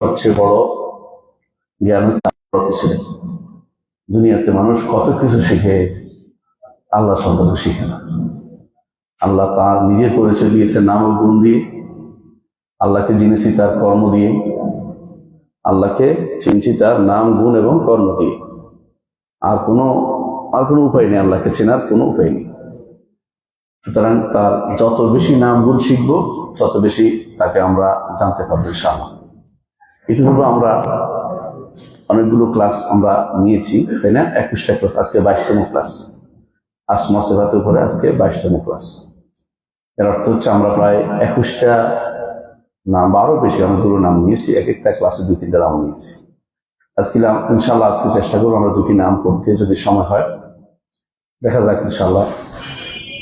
সবচেয়ে বড় জ্ঞান কিছু নেই। দুনিয়াতে মানুষ কত কিছু শিখে, আল্লাহ সম্পর্কে শিখে না। আল্লাহ তার নিজের পরিচয় দিয়েছে নাম ও গুণ দিয়ে, আল্লাহকে চিনেছি তার কর্ম দিয়ে, আল্লাহকে চিনছি তার নাম গুণ এবং কর্ম দিয়ে। আর কোনো উপায় নেই, আল্লাহকে চেনার কোনো উপায় নেই। সুতরাং তার যত বেশি নাম গুণ শিখবো তত বেশি তাকে আমরা জানতে পারবো ইনশাআল্লাহ। ইতিপূর্বে আমরা অনেকগুলো ক্লাস আমরা নিয়েছি, তাই না? 21টা ক্লাস, আজকে 22তম ক্লাস। আসমা সিফাতের উপরে আজকে 22তম ক্লাস। এর অর্থ হচ্ছে আমরা প্রায় 21টা নাম বা আরো বেশি অনেকগুলো নাম নিয়েছি, এক একটা ক্লাসে 2-3টা নাম নিয়েছি। আজকে ইনশাআল্লাহ আজকে চেষ্টা করবো আমরা 2টি নাম পড়তে, যদি সময় হয় দেখা যাক ইনশাআল্লাহ।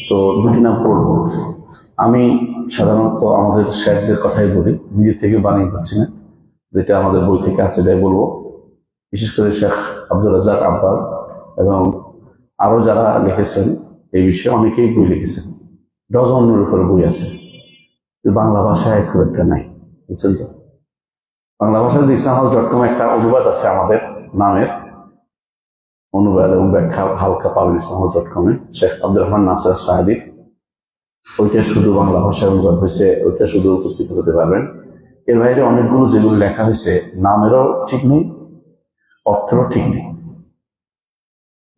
তো 2টি নাম পড়বো। আমি সাধারণত আমাদের শেখদের কথাই বলি, নিজে থেকে বানিয়ে করছি না, যেটা আমাদের বই থেকে আছে তাই বলবো। বিশেষ করে শেখ আব্দুর রাজ্জাক আব্বাস এবং আরো যারা লিখেছেন এই বিষয়ে, অনেকেই বই লিখেছেন, ডজনের উপরে বই আছে। বাংলা ভাষায় খুব একটা নাই, বুঝছেন তো? বাংলা ভাষায় ইসলামহাউস.com একটা অনুবাদ আছে আমাদের নামের, অনুবাদ এবং ব্যাখ্যা হালকা পাবেন ইসলামহাউস.com এ, শেখ আব্দুর রহমান নাসির সাঈদী। ওইটা শুধু বাংলা ভাষায় অনুবাদ হয়েছে, ওইটা শুধু উপকৃত হতে পারবেন। এর বাইরে অনেকগুলো যেগুলো লেখা হয়েছে নামেরও ঠিক নেই, অর্থেরও ঠিক নেই।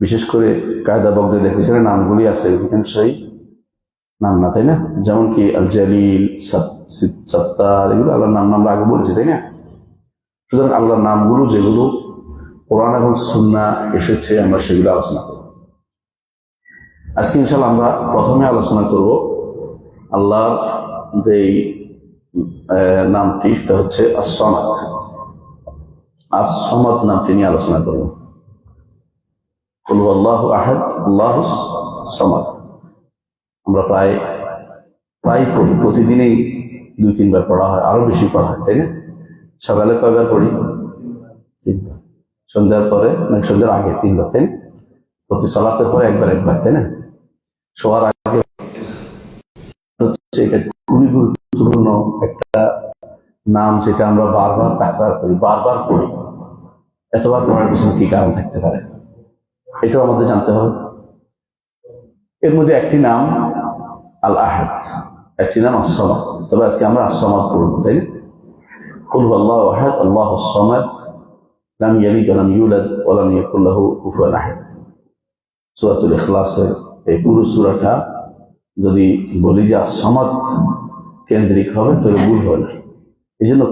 বিশেষ করে কায়দা বগদাদের দেখেছেন নামগুলি আছে অধিকাংশই নাম না, তাই না? যেমন কি আল জালিল, সত্তার, এগুলো আল্লাহর নাম আমরা আগে বলেছি, তাই না? সুতরাং আল্লাহর নামগুলো যেগুলো কোরআন এবং সুন্নাহ এসেছে আমরা সেগুলো আলোচনা করব। আজকে ইনশাআল্লাহ আমরা প্রথমে আলোচনা করব আল্লাহর যে নামটি, সেটা হচ্ছে আস-সামাদ। আস-সামাদ নামটি নিয়ে আলোচনা করব। কুল হুয়াল্লাহু আহাদ আল্লাহুস সামাদ। আমরা প্রায় পড়ি, প্রতিদিনই 2-3 বার পড়া হয়, আরো বেশি পড়া হয়, তাই না? সকালে কয়বার পড়ি? 3 বার। সন্ধ্যার পরে, মানে সন্ধ্যার আগে 3 বার, তাই না? প্রতি সালাতের পরে একবার, তাই না? শোয়ার আগে হচ্ছে। এটা খুবই গুরুত্বপূর্ণ একটা নাম, যেটা আমরা বারবার তাকরার করি, বারবার পড়ি। এতবার পড়ার পিছনে কি কারণ থাকতে পারে, এটাও আমাদের জানতে হবে। এর মধ্যে একটি নাম আল আহাদ, একটি নাম আস-সামাদ। তবে আজকে আমরা আস-সামাদ পড়ব, তাই না? কুল হুয়াল্লাহু আহাদ আল্লাহুস সামাদ লাম ইয়ালিদ ওয়া লাম ইউলাদ ওয়া লাম ইয়াকুল লাহু কুফুয়ান আহাদ। সূরাতুল ইখলাসের এই পুরো সূরাটা যদি বলি যে আস-সামাদ কেন্দ্রিক হবে তবে ভুল হবে না। এই জন্য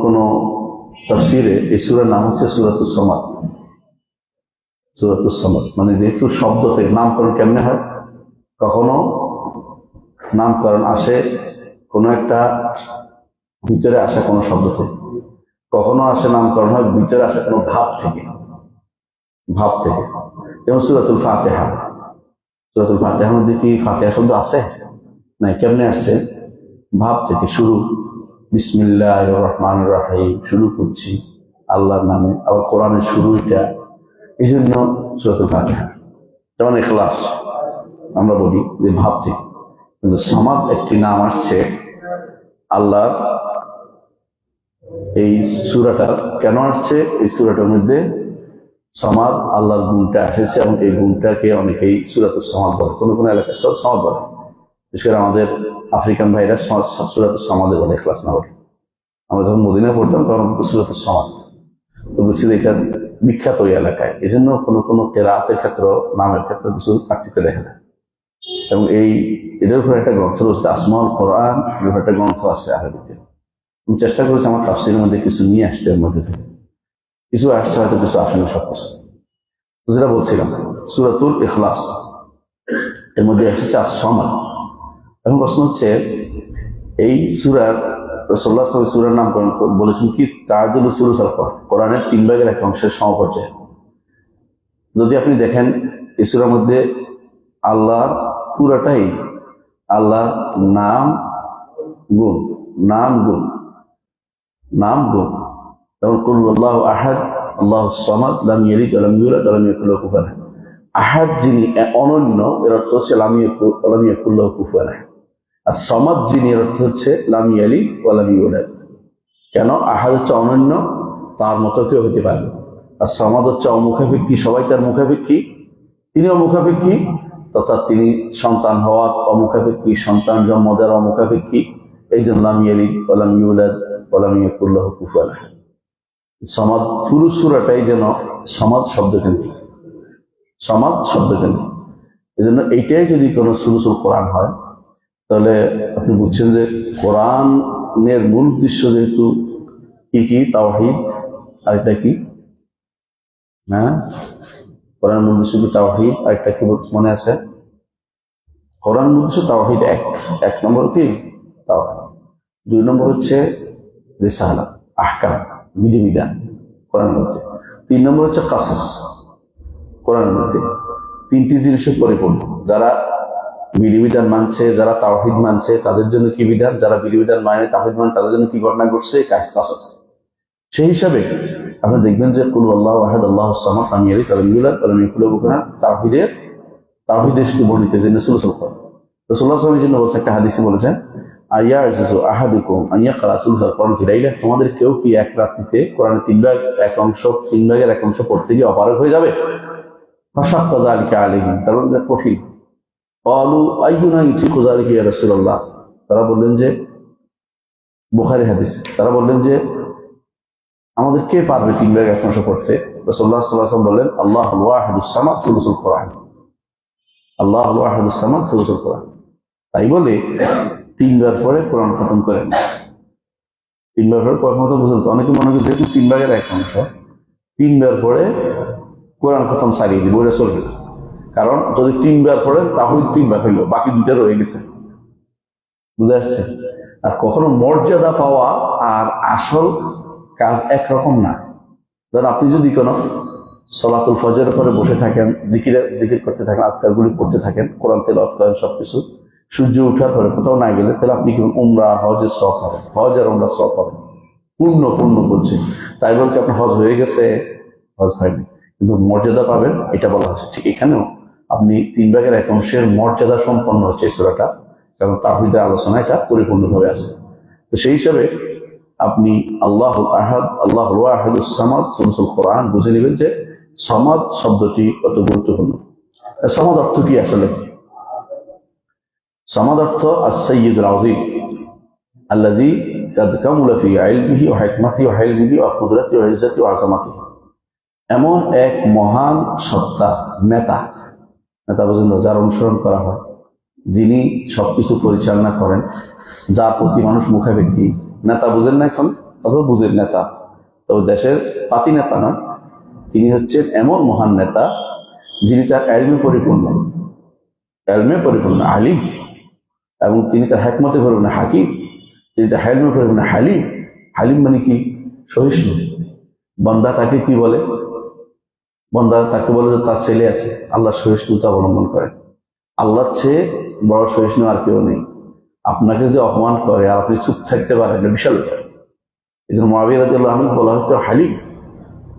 কোনো তাফসীরে এই সূরার নাম হচ্ছে সূরাতুস সামাদ। সূরাতুস সামাদ মানে যেহেতু শব্দ থেকে নামকরণ কেমনে হয়, কখনো নামকরণ আসে কোনো একটা ভিতরে আসা কোনো শব্দ থেকে, কখনো আসে নামকরণ হয় ভিতরে আসা কোনো ভাব থেকে। যেমন সূরাতুল ফাতিহা। সূরাতুল ফাতিহার মধ্যে কি ফাতিহা শব্দ আছে? নাই। কেমনে আসছে? ভাব থেকে শুরু। বিসমিল্লাহির রহমানির রহিম, শুরু করছি আল্লাহর নামে। আবার কোরআনের শুরু এটা, এই জন্য সূরাতুল ফাতিহা। যেমন ইখলাস আমরা বলি যে ভাব থেকে। কিন্তু সামাদ একটি নাম আসছে আল্লাহ। এই সূরাটার কেন আসছে? এই সূরাটার মধ্যে সামাদ আল্লাহর গুণটা এসেছে, এবং এই গুণটাকে অনেকেই সূরাতুস সামাদ বলে, কোনো এলাকায় সামাদ বলে। বিশেষ করে আমাদের আফ্রিকান ভাইরা সূরাতুস সামাদে বলে, ইখলাস না বলে। আমরা যখন মদিনায় পড়তাম তখন সূরাতুস সামাদ, তো বুঝছি যে এটা বিখ্যাত ওই এলাকায়। এই জন্য কোনো কেরাতের ক্ষেত্রে, নামের ক্ষেত্রে কিছু পার্থক্য দেখা যায়। এবং এদের উপরে একটা গ্রন্থ রয়েছে আসমাউল কোরআন, এর উপরে একটা গ্রন্থ আছে আরবিতে। আমি চেষ্টা করেছি আমার তাফসীরের মধ্যে কিছু নিয়ে আসতে, এর মধ্যে থেকে কিছু আসছে, হয়তো কিছু আসে না, সব কিছু। তো যেটা বলছিলাম, সূরাতুল ইখলাস এর মধ্যে এসেছে আস-সামাদ। এখন প্রশ্ন হচ্ছে, এই সূরার রাসূলুল্লাহ সাল্লাল্লাহু আলাইহি ওয়াসাল্লাম সূরার নামকরণ বলেছেন কি তাআদুলু সুলুসাল কোরআন, কোরআনের 3 ভাগের 1 অংশের সমপর্যায়ে। যদি আপনি দেখেন এই সূরার মধ্যে আল্লাহর পুরাটাই আল্লাহ নাম গুণ। যেমন কুল হুয়াল্লাহু আহাদ আল্লাহুস সামাদ লাম ইয়ালিদ ওয়া লাম ইউলাদ ওয়া লাম ইয়াকুল লাহু কুফুয়ান আহাদ। আহাদ যিনি অনন্য, এর অর্থ হচ্ছে লাম ইয়াকুল লাহু কুফুয়ান আহাদ। আর সমাদ যিনি এর অর্থ হচ্ছে লাম ইয়ালিদ ওয়া লাম ইউলাদ। কেন? আহাদ হচ্ছে অনন্য, তার মতো কেউ হতে পারবে। আর সমাদ হচ্ছে অমুখাপেক্ষী, সবাই তার মুখাপেক্ষী, তিনি অমুখাপেক্ষী, তথা তিনি সন্তান হওয়ার অমুখাপেক্ষী, সন্তান জন্ম দেওয়ার অমুখাপেক্ষী। এই জন্য লাম ইয়ালিদ ওয়া লাম ইউলাদ ওয়া লাম ইয়াকুল লাহু কুফুয়ান আহাদ। সমাদ পুরো সূরাটাই যেন সমাদ শব্দকেন্দ্রিক, সমাদ শব্দকেন্দ্রিক। এই জন্য এইটাই যদি কোনো সুলুসুল কোরআন হয়, তাহলে আপনি বুঝছেন যে কোরআনের মূল উদ্দেশ্য যেহেতু কি তাওহীদ, আর এটা কি হ্যাঁ, কোরআনের মূল উদ্দেশ্য কি তাওহীদ, আর এটা কি মনে আছে? কোরআন মূল উদ্দেশ্য তাওহীদ এক নম্বর কি তাওহীদ, 2 নম্বর হচ্ছে রিসালাত, আহকাম, বিধিবিধান কোরআনের মধ্যে, 3 নম্বর হচ্ছে কাসাস কোরআনের মধ্যে। 3টি জিনিসের পরিপূর্ণ। যারা বিধিবিধান মানছে, যারা তাওহীদ মানছে, তাদের জন্য কি বিধান, যারা বিধিবিধান মানে তাওহীদ মানে তাদের জন্য কি ঘটনা ঘটছে, কাসাস। সেই হিসাবে আপনি দেখবেন যে কুল আল্লাহু আহাদ আল্লাহুস সামাদ লাম ইয়ালিদ ওয়া লাম ইউলাদ ওয়া লাম ইয়াকুল লাহু কুফুয়ান আহাদ, তাওহীদের শুধু বর্ণিত যে সুলুসুল কোরআন। রাসূলুল্লাহ সাল্লাল্লাহু আলাইহি ওয়াসাল্লাম বলছেন, একটা হাদিসে বলেছেন, আইয়াজু আহাদুকুম আন ইয়াকরা সুলুসুল কোরআন ফি লাইলা, তোমাদের কেউ কি এক রাত্রিতে কোরআনের 3 ভাগের এক অংশ পড়তে গিয়ে অপারগ হয়ে যাবে? ফাশাক্কা যালিকা আলাইহিম, তার মানে কঠিন। ক্বালু আইয়ুনা ইউতিকু যালিকা ইয়া রাসূলুল্লাহ, তারা বললেন যে, বুখারী হাদিস, তারা বললেন যে আমাদের কে পারবে 3 ভাগের 1 অংশ পড়তে? রাসূলুল্লাহ সাল্লাল্লাহু আলাইহি ওয়াসাল্লাম বললেন, আল্লাহুল ওয়াহিদুস সামাদ সুলুসুল কোরআন, আল্লাহুল ওয়াহিদুস সামাদ সুলুসুল কোরআন। তাই বলে 3 বার পরে কোরআন খতম করেন। 3 বার পরে কোরআন খতম বুঝতে অনেকে মনে করে যেহেতু 3 ভাগের 1 অংশ, 3 বার পরে কোরআন খতম ছাড়িয়ে দিব, এটা চলবে না। কারণ যদি 3 বার পরে তাহলে 3 বার হইল, বাকি 2টা রয়ে গেছে। বুঝে আসছে? আর কখনো মর্যাদা পাওয়া আর আসল কাজ একরকম না। ধরেন আপনি যদি কোনো সলাতুল ফজরের পরে বসে থাকেন, জিকির করতে থাকেন, আজকারগুলি পড়তে থাকেন, কোরআন তেলাওয়াত করেন, সবকিছু, সূর্য ওঠার পরে কোথাও না গেলে, তাহলে আপনি কি উমরা হজের সওয়াব পাবেন, হজ আর উমরা সওয়াব পাবেন, পূর্ণ বলছে। তাই বলতে আপনার হজ হয়ে গেছে? হজ হয়নি, কিন্তু মর্যাদা পাবেন, এটা বলা হচ্ছে। ঠিক এখানেও আপনি 3 ভাগের 1 অংশের মর্যাদা সম্পন্ন হচ্ছে এই সূরাটা, কারণ তাওহীদের আলোচনা এটা পরিপূর্ণভাবে আছে। তো সেই হিসাবে আপনি আল্লাহুল আহাদ আল্লাহুল ওয়াহিদুস সামাদ সুলুসুল কোরআন বুঝে নেবেন যে সমাদ শব্দটি কত গুরুত্বপূর্ণ। সমাদ অর্থ কি আসলে? সমাদ অর্থ আস-সাইয়্যিদুল আযীম আল্লাযী কাদ কামুলা ফি ইলমিহি ওয়া হিকমাতিহি ওয়া হিলমিহি ওয়া কুদরাতিহি ওয়া ইজ্জাতিহি ওয়া আযামাতিহি, এমন এক মহান সত্তা, নেতা বুঝেন, যার অনুসরণ করা হয়, যিনি সবকিছু পরিচালনা করেন, যার প্রতি মানুষ মুখাপেক্ষী। নেতা বুঝেন না এখন? তবে বুঝেন নেতা, তবে দেশের পাতি নেতা নয়। তিনি হচ্ছেন এমন মহান নেতা যিনি তার ইলমে পরিপূর্ণ, আলিম, এবং তিনি তার হিকমতে পরিপূর্ণ হাকিম, তিনি তার হিলমে পরিপূর্ণ হালিম। হালিম মানে কি? সহিষ্ণু। বান্দা তাকে কি বলে? বান্দা তাকে বলে যে তার ছেলে আছে, আল্লাহ সহিষ্ণুতা অবলম্বন করে। আল্লাহর চেয়ে বড় সহিষ্ণু আর কেউ নেই। আপনাকে যদি অপমান করে আর আপনি চুপ থাকতে পারেন, এটা বিশাল ব্যাপার। এই জন্য মুআবিয়া রাদিয়াল্লাহু আনহু বলা হতো হালিম।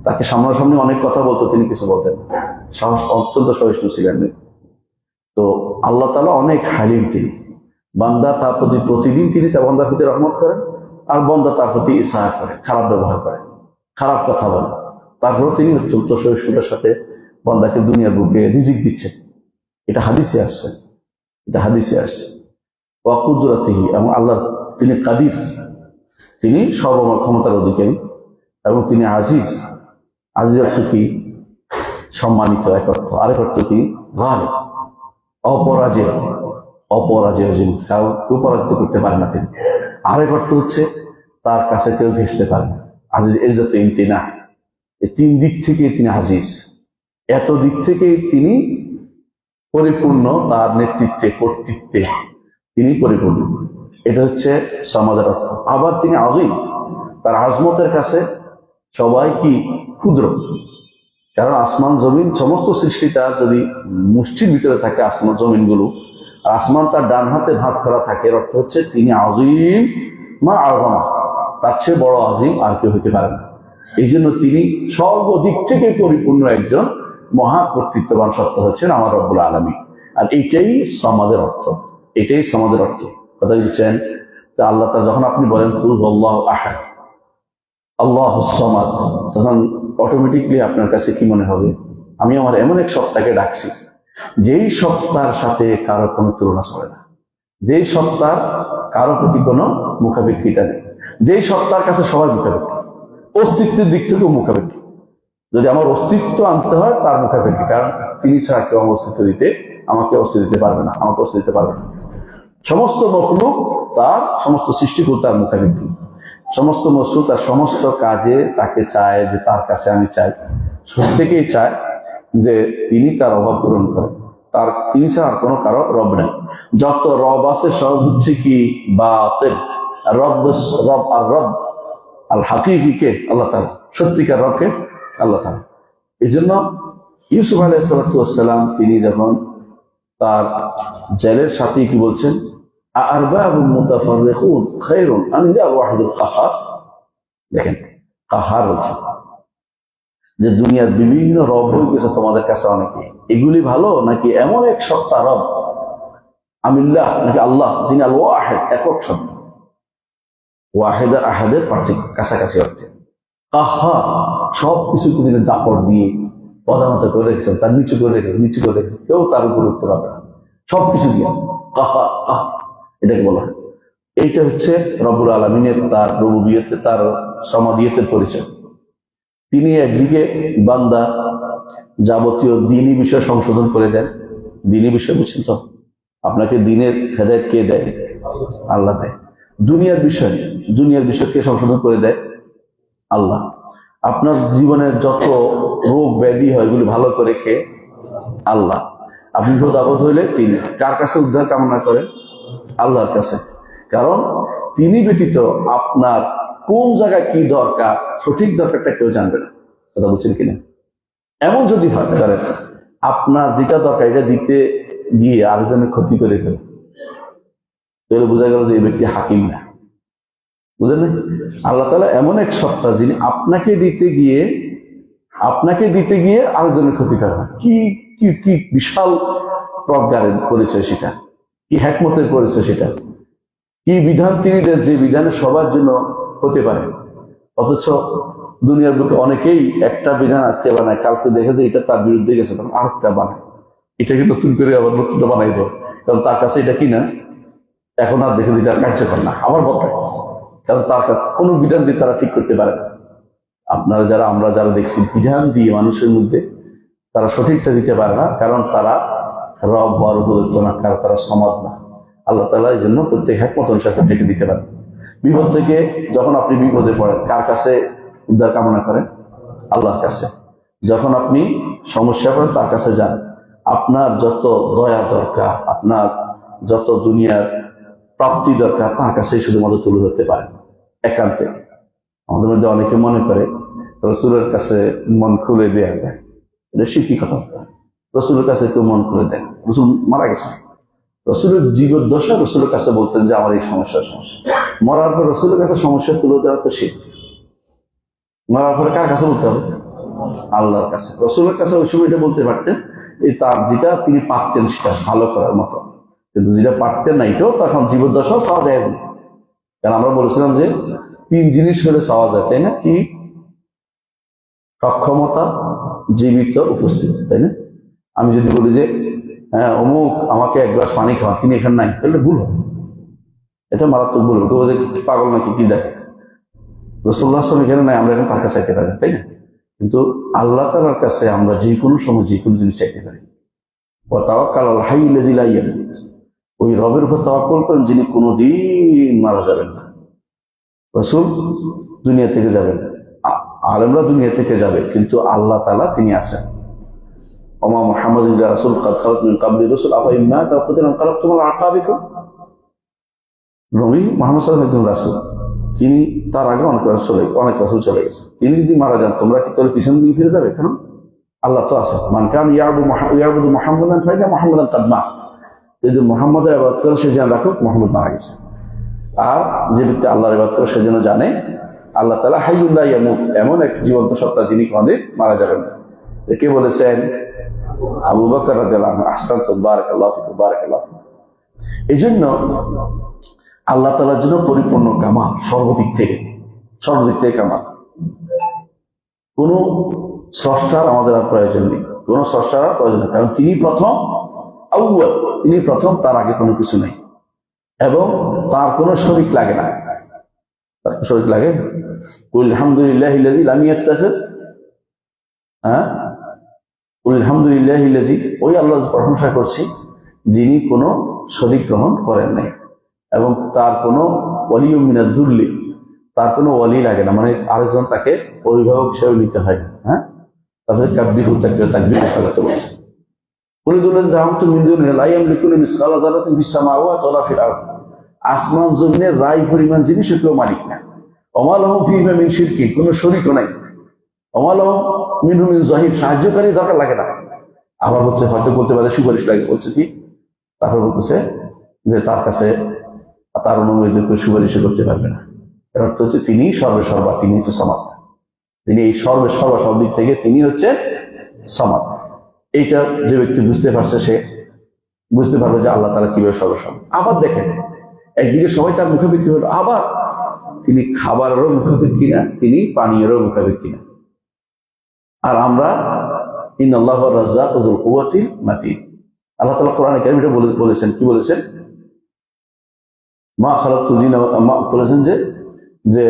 তাকে সামনাসামনি অনেক কথা বলতো, তিনি কিছু বলতেন, অত্যন্ত সহিষ্ণু ছিলেন। তো আল্লাহ তাআলা অনেক হালিম। তিনি বান্দা তার প্রতি প্রতিদিন তিনি তার বান্দার প্রতি রহমত করেন, আর বান্দা তার প্রতি ইসা করে, খারাপ ব্যবহার করে, খারাপ কথা বলে, তারপরে তিনি অত্যন্ত সহিষ্ণুতার সাথে বান্দাকে দুনিয়ার বুকে রিজিক দিচ্ছেন। এটা হাদিসে আসছে, ওয়া কুদরাতিহি, এবং আল্লাহ তিনি কাদির, তিনি সর্বময় ক্ষমতার অধিকারী, এবং তিনি আজিজ। আজিজ অর্থ কি? সম্মানিত এক অর্থ, আরেক অর্থ কি? গালিব, অপরাজেয়, যিনি কারো কেউ পরাজিত করতে পারে না তিনি। আরেক অর্থ হচ্ছে তার কাছে কেউ ঘেঁষতে পারে না। আজিজ এর যত ইমতিনা, এই 3 দিক থেকে তিনি আজিজ, এত দিক থেকে তিনি পরিপূর্ণ, তার নেতৃত্বে কর্তৃত্বে তিনি পরিপূর্ণ। এটা হচ্ছে সমাজের অর্থ। আবার তিনি আযীম, তার আজমতের কাছে সবাই কি? ক্ষুদ্র। কারণ আসমান জমিন সমস্ত সৃষ্টিটা যদি মুষ্টির ভিতরে থাকে, আসমান জমিনগুলো, আর আসমান তার ডান হাতে ভাঁজ করা থাকে, এর অর্থ হচ্ছে তিনি আযীম মা আযমা, তার চেয়ে বড় আযীম আর কেউ হতে পারে না। এই জন্য তিনি সর্বদিক থেকে পরিপূর্ণ একজন মহা কর্তৃত্ববান সত্তা হচ্ছেন আমার রব্বুল আলামিন। আর এইটাই সমাজের অর্থ, কথা দিচ্ছেন। তা আল্লাহ তাআলা যখন আপনি বলেন কুল হুয়াল্লাহু আহাদ, আল্লাহুস সামাদ, তখন অটোমেটিকলি আপনার কাছে কি মনে হবে? আমি আমার এমন এক সত্তাকে ডাকছি যেই সত্তার সাথে কারো কোনো তুলনা চলে না, যেই সত্তার কারো প্রতি কোনো মুখাপেক্ষিতা নেই, যেই সত্তার কাছে সবাই মুখাপেক্ষী, অস্তিত্বের দিক থেকেও মুখাপেক্ষী। যদি আমার অস্তিত্ব আনতে হয় তার মুখাপেক্ষী, কারণ তিনি ছাড়া কেউ আমার অস্তিত্ব দিতে আমাকে অস্তিত্ব দিতে পারবে না, আমাকে অস্তিত্ব দিতে পারবে না। সমস্ত মখলুক তার, সমস্ত সৃষ্টিকর্তা তার মুখাপেক্ষী। সমস্ত মখলুক তার সমস্ত কাজে তাকে চায় যে তার কাছে আমি চাই, প্রত্যেকেই চায় যে তিনি তার অভাব পূরণ করেন, তার তিনি ছাড়া আর কোনো কারো রব নেই। যত রব আছে সব হচ্ছে কি বাতিল। রব রব আর রব আল হাকিকিকে আল্লাহ তাআলা, সত্যিকার রবকে আল্লাহ তাআলা। এই জন্য ইউসুফ আলাইহিস সালাম তিনি যখন তার জেলের সাথে কি বলছেন, আরবাবুন মুতাফাররিকুন খায়রুন আমিল্লাহু ওয়াহিদুল কাহার। দেখেন কাহার বলছে যে দুনিয়ার বিভিন্ন রব হয়ে গেছে তোমাদের কাছে অনেকে, এগুলি ভালো নাকি এমন এক সত্তা রব, আমিল্লাহ নাকি আল্লাহ, যিনি আল ওয়াহিদ একক সত্তা। ওয়াহিদ আর আহাদের পার্থক্য কাছাকাছি অর্থে। কাহার সব কিছুকে তিনি দাপড় দিয়ে প্রধানত করে রেখেছেন, তার নিচু করে রেখেছেন, নিচু করে রেখেছেন, কেউ তার উপর উঠতে পারবে না, সবকিছু দিয়ে কাহা কাহা এটাকে বলা হয়। এইটা হচ্ছে রব্বুল আলামিনের তার রুবুবিয়তে, তার সমাদিয়তের পরিচয়। তিনি একদিকে বান্দা যাবতীয় দ্বীনি বিষয় সংশোধন করে দেন। দ্বীনি বিষয় বুঝছেন তো, আপনাকে দ্বীনের হেদায়েত কে দেয়? আল্লাহ দেয়। দুনিয়ার বিষয় কে সংশোধন করে দেয়? আল্লাহ। আপনার জীবনের যত রোগ ব্যাধি হয় এগুলি ভালো করে কে? আল্লাহ। আপনি বিপদ আপদ হইলে তিনি কার কাছে উদ্ধার কামনা করেন? আল্লাহর কাছে। কারণ তিনি ব্যতীত আপনার কোন জায়গায় কি দরকার, সঠিক দরকারটা কেউ জানবে না। কথা বলছেন কিনা? এমন যদি হয় করেন আপনার যেটা দরকার এটা দিতে গিয়ে আরেকজনের ক্ষতি করে ফেলে, তাহলে বোঝা গেল যে এই ব্যক্তি হাকিম না। বুঝলেন না? আল্লাহ তাআলা এমন এক সত্তা যিনি আপনাকে দিতে গিয়ে আরেকজনের ক্ষতি করে না। কি কি কি বিশাল প্রজ্ঞার পরিচয় সেটা, কি হিকমতের পরিচয় সেটা, কি বিধান তিনি দেন যে বিধানে সবার জন্য হতে পারে। অথচ দুনিয়ার বুকে অনেকেই একটা বিধান আজকে বানায়, কালকে দেখে যে এটা তার বিরুদ্ধে গেছে, তখন আরেকটা বানায়, এটাকে নতুন করে আবার নতুনটা বানাই দেয়, কারণ তার কাছে এটা কি না, এখন আর দেখে দিতে আর কার্যকর না, আবার বদলায়। কারণ তার কাছে কোনো বিধান দিয়ে তারা ঠিক করতে পারে না। আপনারা যারা, আমরা যারা দেখছি বিধান দিয়ে মানুষের মধ্যে তারা সঠিকটা দিতে পারে না, কারণ তারা রব হওয়ার উপযুক্ত না, কারণ তারা সমাজ না। আল্লাহ তাআলা এই জন্য প্রত্যেক হিকমত অনুসারে প্রত্যেকে দিতে পারেন। বিপদ থেকে যখন আপনি বিপদে পড়েন কার কাছে উদ্ধার কামনা করেন? আল্লাহর কাছে। যখন আপনি সমস্যা পড়েন তার কাছে যান। আপনার যত দয়া দরকার, আপনার যত দুনিয়ার প্রাপ্তি দরকার, তার কাছে শুধুমাত্র তুলে ধরতে পারেন একান্তে। আমাদের মধ্যে অনেকে মনে করে রসুলের কাছে মন খুলে দেওয়া যায়, এটা শিক্ষি কথা। রসুলের কাছে কেউ মন খুলে দেয়? রসুল মারা গেছে, রসুলের জীবদ্দশা রসুলের কাছে বলতেন যে আমার এই সমস্যা। মরার পর রসুলের কাছে সমস্যা তুলে দেওয়া তো শিখ। মরার পরে কার কাছে বলতে হবে? আল্লাহর কাছে। রসুলের কাছে ওই সময় এটা বলতে পারতেন, এই তার যেটা তিনি পারতেন সেটা ভালো করার মতো, কিন্তু যেটা পারতেন না এটাও তখন জীবদ্দশাও চাওয়া যায় না। কারণ আমরা বলেছিলাম যে 3 জিনিস হলে চাওয়া যায়, তাই না? কি? সক্ষমতা, জীবিত, উপস্থিত, তাই না? আমি যদি বলি যে হ্যাঁ অমুক আমাকে 1 গ্লাস পানি খাওয়া, তিনি এখানে নাই, তাহলে ভুল হবে, এটা মারাত্মক ভুল হবে। কেউ যে পাগল নাকি কি দেখে, রাসূলুল্লাহ সাল্লাল্লাহু আলাইহি ওয়াসাল্লাম এখানে নাই, আমরা এখন তার কাছে চাইতে পারি, তাই না? কিন্তু আল্লাহ তাআলার কাছে আমরা যে কোনো সময় যে কোনো জিনিস চাইতে পারি। ওয়া তাওয়াক্কাল আল হাইয়্যিল লাযী লা ইয়ামুত, ওই রবের উপর তাওয়াক্কুল করেন যিনি কোনোদিন মারা যাবেন না। রাসূল দুনিয়া থেকে যাবেন, আলেমরা দুনিয়া থেকে যাবে, কিন্তু আল্লাহ তাআলা তিনি আছেন। ওমা মুহাম্মাদুর ইল্লা রাসূল কাদ খালাত মিন ক্বাবলি রাসূল আফা ইন মাতা আও কুতিলা ইনকালাবতুম আলা আকাবিকুম। নবী মুহাম্মদ সাল্লাল্লাহু আলাইহি ওয়াসাল্লাম রাসূল, তিনি তার আগে অনেক রাসূল চলে গেছে, তিনি যদি মারা যান তোমরা কি তাহলে পিছন দিকে ফিরে যাবে? কেন? আল্লাহ তো আছে। মান কান ইয়াবুদু মুহাম্মাদান ফাইনা মুহাম্মাদান কাদ মাত, যদি মুহাম্মাদের ইবাদত করে সে যেন রাখুক মুহাম্মদ মারা গেছে। আর যে ব্যক্তি আল্লাহর ইবাদত করে সে যেন জানে আল্লাহ তাআলা হাইয়্যুল লা ইয়ামুত, এমন এক জীবন্ত সত্তা যিনি কোনদিন মারা যাবেন না। কে বলেছেন? আবু বকর রাদিয়াল্লাহু আনহু। আহসানতুম, বারাকাল্লাহু ফিকুম, বারাকাল্লাহু। এই জন্য আল্লাহ তাআলার জন্য পরিপূর্ণ কামাল, সর্বদিক থেকে কামাল। কোন স্রষ্টার আমাদের আর প্রয়োজন নেই, কোন স্রষ্টার আর প্রয়োজন নেই, কারণ তিনি প্রথম, আউয়াল, তিনি প্রথম, তার আগে কোনো কিছু নেই এবং তার কোনো শরীক লাগে না। তার শরীক লাগে? কুল আলহামদুলিল্লাহিল্লাযী লাম ইয়াত্তাখিজ, কুল আলহামদুলিল্লাহিল্লাযী, ওই আল্লাহর প্রশংসা করছি যিনি কোনো শরীক গ্রহণ করেন নাই এবং তার কোনো ওয়ালিয়্যুম মিনাদ দুল্লি, তার কোনো ওয়ালি লাগে না, মানে আরেকজন তাকে অভিভাবক হিসেবে নিতে হয় না। তারপরে কাব্বিহু তাকবীর করতে বলছে। কুলিদুল্লাহ জাহামতু মিন দুনিহি লা ইয়ামলিকুনা মিসকালা যারাতিন ফিস সামাওয়াতি ওয়ালা ফিল আরদ, আসমান জমিনের রাই পরিমাণ জিনিসের কেউ মালিক না। ওমা লাহুম ফীহিমা মিন শিরকিন, কোনো শরীকও নাই। ওমা লাহুম মিনহু মিন যাহির, সাহায্যকারী দরকার লাগে না। আবার বলছে হয়তো বলতে পারে সুপারিশ লাগে, বলছে কি, তারপর বলতেছে যে তার কাছে তার অনুমোদিত সুপারিশ করতে পারবে না। এর অর্থ হচ্ছে তিনি সর্বেসর্বা, তিনি হচ্ছে সমাদ, তিনি এই সর্বেসর্বা, সব দিক থেকে তিনি হচ্ছে সমাদ। এইটা যে ব্যক্তি বুঝতে পারছে সে বুঝতে পারবে যে আল্লাহ তাআলা কিভাবে সর্বসর্বা। আবার দেখেন, একদিকে সবাই তার মুখাপেক্ষী হলো, আবার তিনি খাবারেরও মুখাপেক্ষী না, তিনি পানীয়েরও মুখাপেক্ষী না। আর ইন্নাল্লাহু রাজ্জাকু যুল কুওয়াতিল মাতিন, আল্লাহ তাআলা কোরআনে কারীমে বলেছেন, কি বলেছেন? মা খালাকতুল জিন্না, বলেছেন যে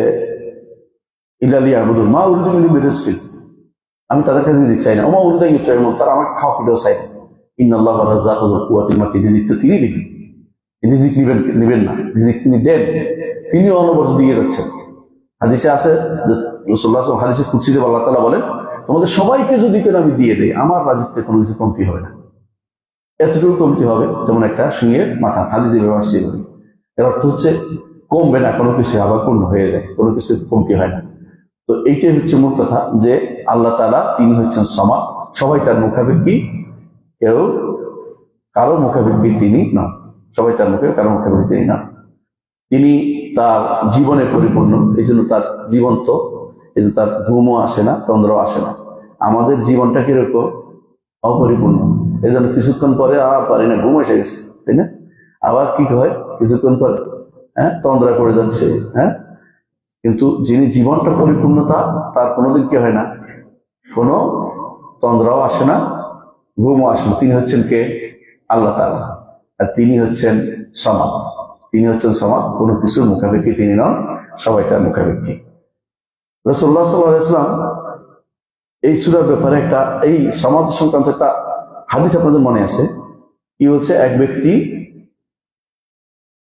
ইল্লা লিয়াবুদুন মা উরিদু মিনহুম মির রিজকিন, আমি তাদের কাছে রিজিক চাই না। ওমা উরিদু ইউতঈমুন, তারা আমাকে খাওয়া খেতেও চাই না। ইন্নাল্লাহু রাজ্জাকু যুল কুওয়াতিল মাতিন, রিজিক তো তিনি দিবেন, রিজিক নিবেন না, রিজিক তিনি দেন, তিনি অনবরত দিয়ে যাচ্ছেন। হাদিসে আছে যে রাসূলুল্লাহ সাল্লাল্লাহু আলাইহি ওয়াসাল্লাম হাদিসে কুদসিতে আল্লাহ তাআলা বলেন, তোমাদের সবাইকে যদি আমি দিয়ে দেই, আমার রাজত্বে কোনো কিছু কমতি হবে না, এতটুকু কমতি হবে যেমন একটা শিঙের মাথা। হাদিসে ব্যবহার ছিল, এর অর্থ হচ্ছে কমবে না কোনো কিছু, আবার পূর্ণ হয়ে যায়, কোনো কিছু কমতি হয় না। তো এইটাই হচ্ছে মূল কথা, যে আল্লাহ তাআলা তিনি হচ্ছেন সমাদ, সবাই তার মুখাপেক্ষী, কেউ কারো মুখাপেক্ষী তিনি নন, সবাই তার মুখে কারো মুখাপেক্ষী তিনি নন। তিনি তার জীবনে পরিপূর্ণ, এই জন্য তার জীবন্ত, এই জন্য তার ঘুমও আসে না, তন্দ্রাও আসে না। আমাদের জীবনটা কিরকম? অপরিপূর্ণ, এই জন্য কিছুক্ষণ পরে আর পারি না, ঘুম এসে গেছে, তাই না? আবার কি হয়, কিছুক্ষণ পরে তন্দ্রা করে যাচ্ছে। কিন্তু যিনি জীবনটা পরিপূর্ণতা, তার কোনোদিন কি হয় না, কোনো তন্দ্রাও আসে না, ঘুমও আসে না। তিনি হচ্ছেন কে? আল্লাহ তাআলা। আর তিনি হচ্ছেন সমাদ, তিনি হচ্ছেন সমাদ, কোনো কিছুর মুখাপেক্ষী তিনি নন, সবাই তার মুখাপেক্ষী। রাসূলুল্লাহ সাল্লাল্লাহু আলাইহি ওয়াসাল্লাম এই সূরার ব্যাপারে এই সমাদ সংক্রান্ত একটা হাদিস আপনাদের মনে আছে, কি হচ্ছে, এক ব্যক্তি,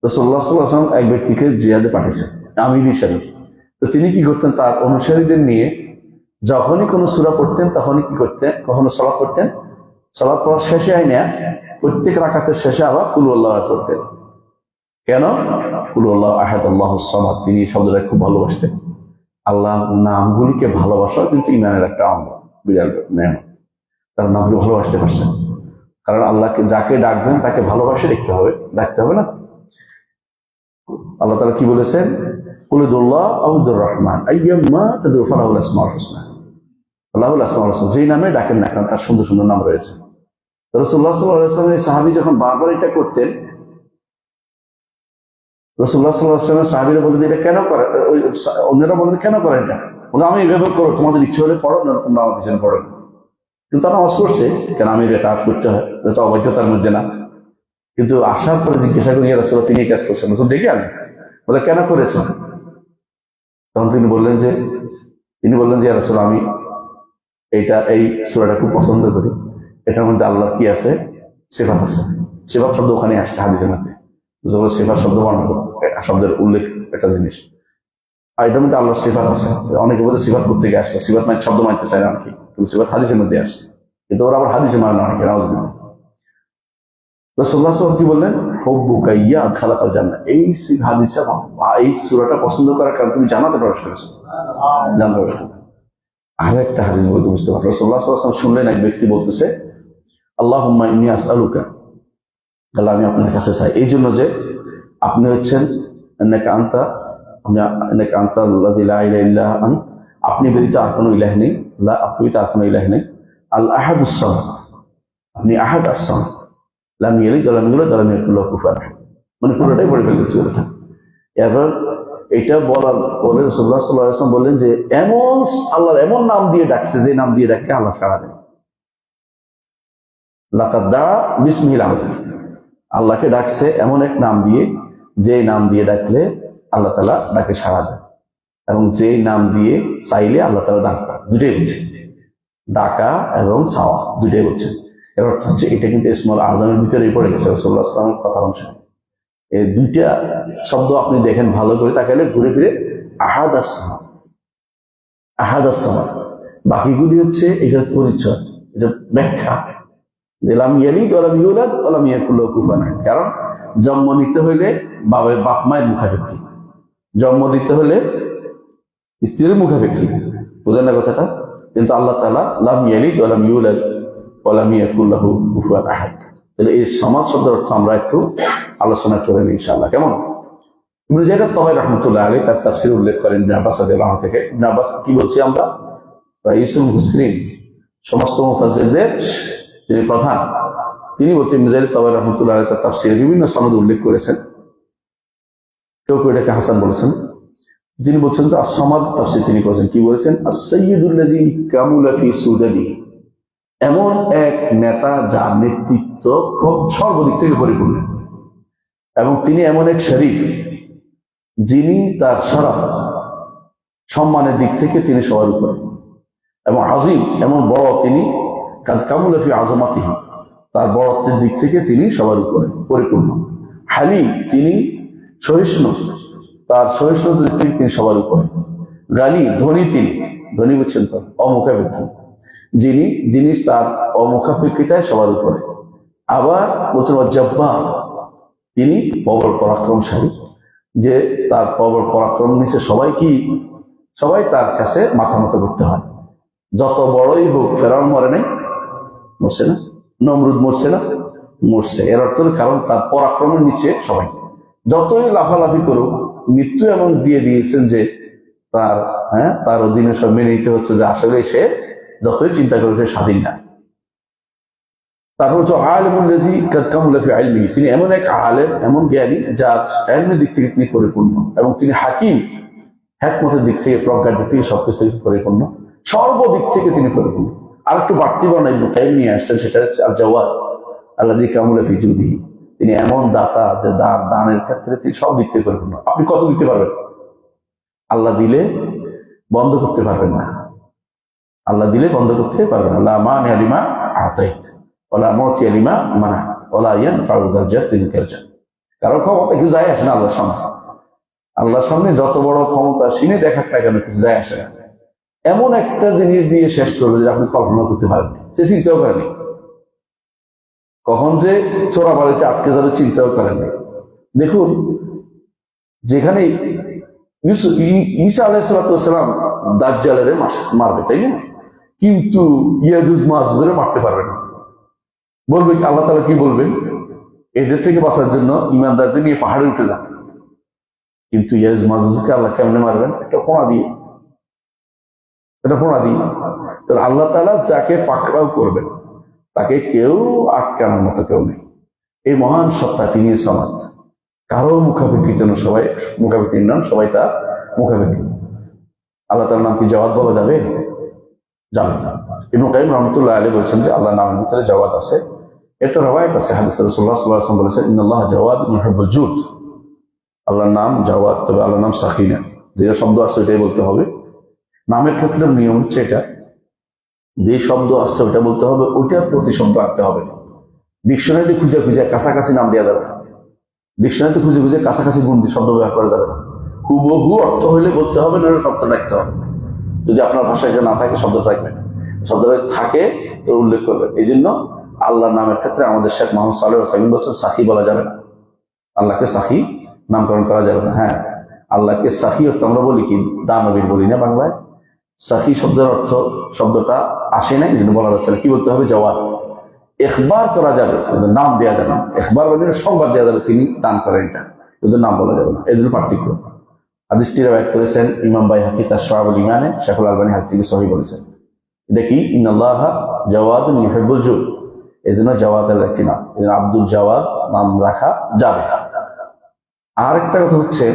রাসূলুল্লাহ সাল্লাল্লাহু আলাইহি ওয়াসাল্লাম এক ব্যক্তিকে জিহাদে পাঠিয়েছেন আমির হিসেবে। তো তিনি কি করতেন, তার অনুসারীদের নিয়ে যখনই কোনো সূরা পড়তেন তখনই কি করতেন, কখনো সালাত করতেন, সালাত পড়ার শেষে আইনা প্রত্যেক রাকাতের শেষে আবার কুল আল্লাহু আহাদ করতেন। কেন? কুল আল্লাহু আহাদ আল্লাহুস সামাদ, তিনি এই শব্দটা খুব ভালোবাসতেন। আল্লাহ নামগুলিকে ভালোবাসা কিন্তু ইমানের একটা অঙ্গ, বিরাট নেয়ামত। তার নামগুলো ভালোবাসতে পারছেন, কারণ আল্লাহকে যাকে ডাকবেন তাকে ভালোবাসে ডাকতে হবে না। আল্লাহ তাআলা কি বলেছেন? কুলিদুল্লাহ আউদুর রহমান আইয়াম্মা তাদউ ফালাহুল আসমাউল হুসনা, ফালাহুল আসমাউল হুসনা, যেই নামে ডাকেন না কারণ তার সুন্দর সুন্দর নাম রয়েছে। রাসূলুল্লাহ সাল্লাল্লাহু আলাইহি ওয়াসাল্লাম সাহাবী যখন বারবার এটা করতেন, রাসূলুল্লাহ সাল্লাল্লাহু আলাইহি ওয়াসাল্লাম সাহাবীরা বলতেন, এটা কেন করে? অন্যরা বলতেন, কেন করেন এটা? বলে, আমি এভাবে করো, তোমাদের ইচ্ছে হলে পড়ো, না তোমরা আমার পিছনে পড়ো। কিন্তু তারা নামাজ পড়ছে, কেন আমি এটা করতে হয়, এটা অবৈধতার মধ্যে না। কিন্তু আসার পরে জিজ্ঞাসা করি, ইয়া রাসূলুল্লাহ, তিনি কাজ করছেন, রাসূল ডেকে আনেন, বলে কেন করেছেন? তখন তিনি বললেন যে ইয়া রাসূলুল্লাহ, আমি এই সূরাটা খুব পছন্দ করি, এটার মধ্যে আল্লাহ কি আছে, সিফাত আছে। সিফাত শব্দ ওখানে আসছে হাদিসের মধ্যে, সিফাত শব্দ শব্দের উল্লেখ একটা জিনিস, আর এটার মধ্যে আল্লাহর সিফাত আছে। অনেকে বলতে সিফাত করতে গিয়ে আসবে, সিফাত মানে শব্দ মানতে চায় না অনেকে, কিন্তু সিফাত হাদিসের মধ্যে আসে, কিন্তু ওরা আবার হাদিসে মানে না অনেকে। নাউযুবিল্লাহ। রাসূলুল্লাহ সাল্লাল্লাহু আলাইহি ওয়াসাল্লাম কি বললেন? হুব্বুকা ইয়্যা আদখালাকাল জান্নাহ, এই হাদিসটা, এই সূরাটা পছন্দ করার কারণে তুমি জান্নাতে প্রবেশ করেছো। আর একটা হাদিস বলতে বুঝতে পারো, রাসূলুল্লাহ সাল্লাল্লাহু আলাইহি ওয়াসাল্লাম শুনলেন এক ব্যক্তি বলতেছে, আল্লাহুম্মা ইন্নী আসআলুকা, আল্লাহ আমি আপনার কাছে চাই, এই জন্য যে আপনি হচ্ছেন আল্লাযী লা ইলাহা ইল্লা আন্ত, আপনি ব্যতীত আর কোনো ইলাহ নেই, আপনি ব্যতীত আর কোনো ইলাহ নেই, আল আহাদুস সামাদ, আপনি আহাদ আস-সামাদ, লাম ইয়ালিদ ওয়া লাম ইউলাদ ওয়া লাম ইয়াকুল লাহু কুফুয়ান আহাদ। মানে পুরোটাই পড়ে ফেলতেছি ওটা। এবার এটা বলার পরে রাসূলুল্লাহ সাল্লাল্লাহু আলাইহি ওয়াসাল্লাম বললেন যে এমন আল্লাহর এমন নাম দিয়ে ডাকছে যে নাম দিয়ে ডাকলে আল্লাহ সাড়া দেয়। লাকাদ দা বিসমিল আযম, আল্লাহকে ডাকছে এমন এক নাম দিয়ে যে নাম দিয়ে ডাকলে আল্লাহ তাআলা ডাকে সাড়া দেয়, এবং যে নাম দিয়ে চাইলে আল্লাহ তাআলা দান করে। দুটোই বলছে, ডাকা এবং চাওয়া দুটোই বলছে। এর অর্থ হচ্ছে এটা কিন্তু ইসমুল আযমের ভিতরেই পড়ে গেছে রাসূলুল্লাহ সাল্লাল্লাহু আলাইহি ওয়াসাল্লামের কথা অনুসারে। এই দুইটা শব্দ আপনি দেখেন ভালো করে তাকালে ঘুরে ফিরে আহাদ as-সামাদ, আহাদ as-সামাদ। বাকিগুলি হচ্ছে এটার পরিচয়, এটা ব্যাখ্যা। লাম ইয়ালিদ ওয়া লাম ইউলাদ ওয়া লাম ইয়াকুল লাহু কুফুয়ান আহাদ। কারণ জন্ম নিতে হলে বাপ মায়ের মুখাপেক্ষী, জন্ম দিতে হলে স্ত্রীর মুখাপেক্ষী, বুঝেন না কথাটা? কিন্তু আল্লাহ তাআলা লাম ইয়ালিদ ওয়া লাম ইউলাদ ওয়া লাম ইয়াকুল লাহু কুফুয়ান আহাদ। তাহলে এই সমাজ শব্দের অর্থ আমরা একটু আলোচনা করে নিই ইনশাআল্লাহ। কেমন? ইবনে জারীর তাবারী রাহমাতুল্লাহ আলাইহি তার তাফসীরে উল্লেখ করেন ইবনে আব্বাস রাদিয়াল্লাহু আনহু থেকে। ইবনে আব্বাস কি বলছি আমরা, রাইসুল মুফাসসিরিন, সমস্ত মুফাসসিরদের যিনি প্রধান, তিনি বলছেন, ইবনে জারীর তাবারী রাহমাতুল্লাহ আলাইহি তার তাফসীরে বিভিন্ন সনদ উল্লেখ করেছেন। কেউ কেউ এটাকে হাসান বলেছেন। তিনি বলছেন যে as-সামাদ তাফসীর তিনি করেছেন, কি বলেছেন, as-সাইয়্যিদুল্লাযী কামুলা ফি সুদাদিহি, এমন এক নেতা যার নেতৃত্ব সর্বদিক থেকে পরিপূর্ণ, এবং তিনি এমন এক শরীফ যিনি তার সারা সম্মানের দিক থেকে তিনি সবার উপরে, এবং আজিম এমন বড় তিনি, কামুলা ফি আযমাতিহি, তার বড়ত্বের দিক থেকে তিনি সবার উপরে পরিপূর্ণ। হালিম তিনি সহিষ্ণু, তার সহিষ্ণুতার দিক থেকে তিনি সবার উপরে। গানি ধনী, তিনি ধনী বুঝছেন তো, অমুখাপেক্ষী, যিনি তার অমুখাপেক্ষিতায় সবার উপরে। আবার বলছেন জব্বার, তিনি প্রবল পরাক্রমশালী, যে তার প্রবল পরাক্রম নিচে সবাই তার কাছে মাথা নত করতে হয়। যত বড়ই হোক, ফেরাউন মরে নাই, মরছে না, নমরুদ মরছে না, মরছে। এর অর্থ কারণ তার পরাক্রমের নিচে সবাই, যতই লাফালাফি করুক, মৃত্যু এমন দিয়ে দিয়েছেন যে তার অধীনে সব মেনে নিতে হচ্ছে, যে আসলে সে যতই চিন্তা করে সে স্বাধীন না। তারপর হচ্ছে আলিমুল্লাযী কাদ কামুলা ফি ইলমিহি, তিনি এমন এক আলেম, এমন জ্ঞানী যার ইলমের দিক থেকে তিনি পরিপূর্ণ, এবং তিনি হাকিম, হিকমতের দিক থেকে, প্রজ্ঞার দিক থেকে সবকিছু থেকে পরিপূর্ণ, সর্বদিক থেকে তিনি পরিপূর্ণ। আর একটু বাড়তি বর্ণনা ইবনে কাইয়্যিম নিয়ে আসছেন, সেটা হচ্ছে আল জাওয়াদ আল্লাযী কামুলা ফি জুদিহি, তিনি এমন দাতা যে দানের ক্ষেত্রে তিনি সব দিক থেকে পরিপূর্ণ। আপনি কত দিতে পারবেন? আল্লাহ দিলে বন্ধ করতে পারবেন না, আল্লাহ দিলে বন্ধ করতে পারবেন না। লা মানিআ লিমা আতাইত ওয়ালা মুতি লিমা মানা ওয়ালা ইয়ানফাউ যাল জাদ্দি মিনকাল জাদ। কারো ক্ষমতা কিছু যায় আসে না আল্লাহর সামনে। আল্লাহর সামনে যত বড় ক্ষমতা সিনে দেখার না কেন কিছু যায় আসে না। এমন একটা জিনিস দিয়ে শেষ করবে যে আপনি কল্পনা করতে পারবেন, সে চিন্তাও করেনি। কখন যে চোরা বাড়িতে আটকে যাবে চিন্তাও করেননি। দেখুন, যেখানে ঈসা আলাইহিস সালাম দাজ্জালের মারবে, তাই না? কিন্তু ইয়াজুজ মাজুজের মারতে পারবে না। বলবে কি, আল্লাহ তাআলা কি বলবেন, এদের থেকে বাঁচার জন্য ইমানদারদের নিয়ে পাহাড়ে উঠে যান। কিন্তু ইয়াজুজ মাজুজকে আল্লাহ কেমনে মারবেন? একটা পোনা দিয়ে। তাহলে আল্লাহ তাআলা যাকে পাকড়াও করবেন তাকে কেউ আটকানোর মতো কেউ নেই। এই মহান সত্তা তিনি সামাদ, কারো মুখাপেক্ষিত নন, সবাই মুখাপেক্ষি নন, সবাই তার মুখাপেক্ষি। আল্লাহ তাআলার নাম কি জাওয়াদ বলা যাবে? যাবে না। ইবনে কাইয়্যিম রাহমাতুল্লাহ আলাইহি বলেছেন যে আল্লাহর নামের ভিতরে জাওয়াদ আছে। একটা রওয়ায়াত আছে, হাদিসে রাসূলুল্লাহ সাল্লাল্লাহু আলাইহি ওয়াসাল্লাম বলেছেন, ইন্নাল্লাহ জাওয়াদ ইউহিব্বুল জুদ। আল্লাহর নাম জাওয়াদ, তবে আল্লাহর নাম সাখী না। যেটা শব্দ আছে ওইটাই বলতে হবে। নামের ক্ষেত্রে নিয়ম হচ্ছে এটা, যে শব্দ আসছে ওটা বলতে হবে, ওইটার প্রতিশব্দ আনতে হবে। ডিকশনারিতে খুঁজে খুঁজে কাছাকাছি নাম দেওয়া যাবে না। ডিকশনারিতে খুঁজে খুঁজে কাছাকাছি গুণ দিয়ে শব্দ ব্যবহার করা যাবে না। হুবহু অর্থ হইলে বলতে হবে, না শব্দ রাখতে হবে। যদি আপনার ভাষায় না থাকে শব্দ রাখবেন, শব্দটা থাকে তো উল্লেখ করবেন। এই জন্য আল্লাহর নামের ক্ষেত্রে আমাদের শেখ মোহাম্মদ সালেহ সাইম বলছেন সাখী বলা যাবে না, আল্লাহকে সাখী নামকরণ করা যাবে না। হ্যাঁ, আল্লাহকে সাখী অর্থ আমরা বলি কি, দানবীর বলি না বাংলায়। সাখী শব্দের অর্থ, শব্দটা আসে নাই, যেন বলা যাচ্ছে না। কি বলতে হবে? জাওয়াদ। ইখবার করা যাবে, নাম দেওয়া যাবে না। ইখবার মানে সংবাদ দেওয়া যাবে তিনি দান করেন, এটা কিন্তু নাম বলা যাবে না। এদের পার্থক্য। হাদিসটি রাওয়ায়াত করেছেন ইমাম বাইহাকী তার শুআবুল ঈমানে, শেখুল আলবানী হাদিসটিকে সহিহ বলেছেন। এটা কি, ইন্নাল্লাহা জাওয়াদুন ইউহিব্বুল জুদ, এই জন্য জাওয়াদের একটি নাম, এই জন্য আব্দুল জাওয়াদ নাম রাখা যাবে। আর একটা কথা হচ্ছে,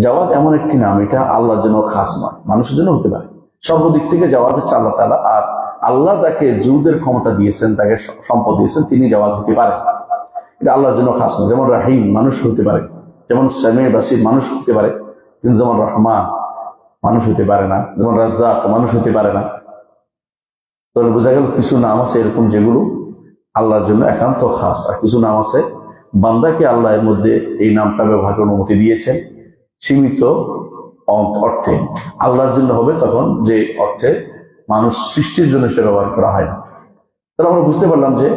জাওয়াদ এমন একটি নাম, এটা আল্লাহর জন্য খাস নয়, মানুষের জন্য হতে পারে। সর্বদিক থেকে জাওয়াদ হচ্ছে আল্লাহ তাআলা, আর আল্লাহ যাকে জুদের ক্ষমতা দিয়েছেন, তাকে সম্পদ দিয়েছেন, তিনি জাওয়াদ হতে পারেন। এটা আল্লাহর জন্য খাস নয়। যেমন রাহিম মানুষ হতে পারে, যেমন সামিউ বাসির মানুষ হতে পারে, কিন্তু যেমন রহমান মানুষ হতে পারে না, যেমন রাজ্জাক মানুষ হতে পারে না। তাহলে বোঝা গেল কিছু নাম আছে এরকম যেগুলো আল্লাহর জন্য একান্ত খাস, আর কিছু নাম আছে বান্দাকে আল্লাহ এর মধ্যে এই নামটা ব্যবহারের অনুমতি দিয়েছেন সীমিত অর্থে। আল্লাহর জন্য হবে তখন যে অর্থে মানুষ সৃষ্টির জন্য সেটা ব্যবহার করা হয় না। তাহলে আমরা বুঝতে পারলাম যে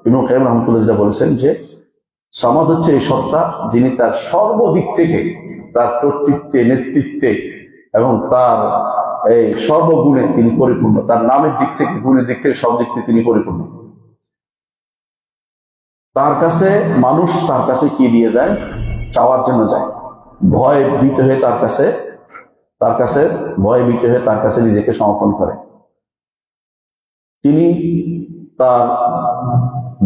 ইবনে কাইয়্যিম রাহমাতুল্লাহ যেটা বলেছেন যে সমাদ হচ্ছে এই সত্তা যিনি তার সর্বদিক থেকে, তার কর্তৃত্বে, নেতৃত্বে এবং তার এই সর্বগুণে তিনি পরিপূর্ণ। তার নামের দিক থেকে, গুণের দিক থেকে, সব দিক থেকে তিনি পরিপূর্ণ। তার কাছে মানুষ তার কাছে কি দিয়ে যায়? চাওয়ার জন্য যায়, ভয় ভীত হয়ে তার কাছে ভয় ভীত হয়ে তার কাছে নিজেকে সমর্পণ করে। তিনি তার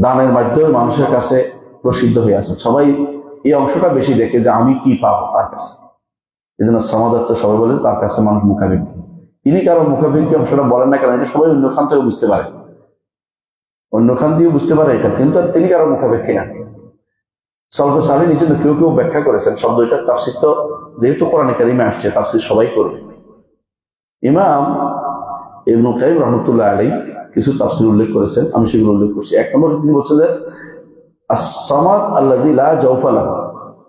দানের মাধ্যমে মানুষের কাছে প্রসিদ্ধ হয়ে আছেন। সবাই এই অংশটা বেশি দেখে যে আমি কি পাবো তার কাছে। এই জন্য সমাদত্ত সবাই বলেন তার কাছে মানুষ মুখাভিজ্ঞ। তিনি কারো মুখাভিজ্ঞ অংশটা বলেন না কেন, এটা সবাই অন্য খান থেকে বুঝতে পারে, অন্য খান দিয়ে বুঝতে পারে এটা, কিন্তু তিনি কারো মুখাপেক্ষী না। সলফে সালেহিন এই জন্য কেউ কেউ ব্যাখ্যা করেছেন শব্দ এটার তাফসীর, তো যেহেতু কোরআনে কারিমে আসছে তাফসীর সবাই করবে। ইমাম ইবনে কাইয়্যিম রাহমাতুল্লাহ আলাইহি কিছু তাফসীর উল্লেখ করেছেন, আমি সেগুলো উল্লেখ করছি। এক নম্বরে তিনি বলছেন যে আস-সামাদ আল্লাযী লা জাওফা লাহু,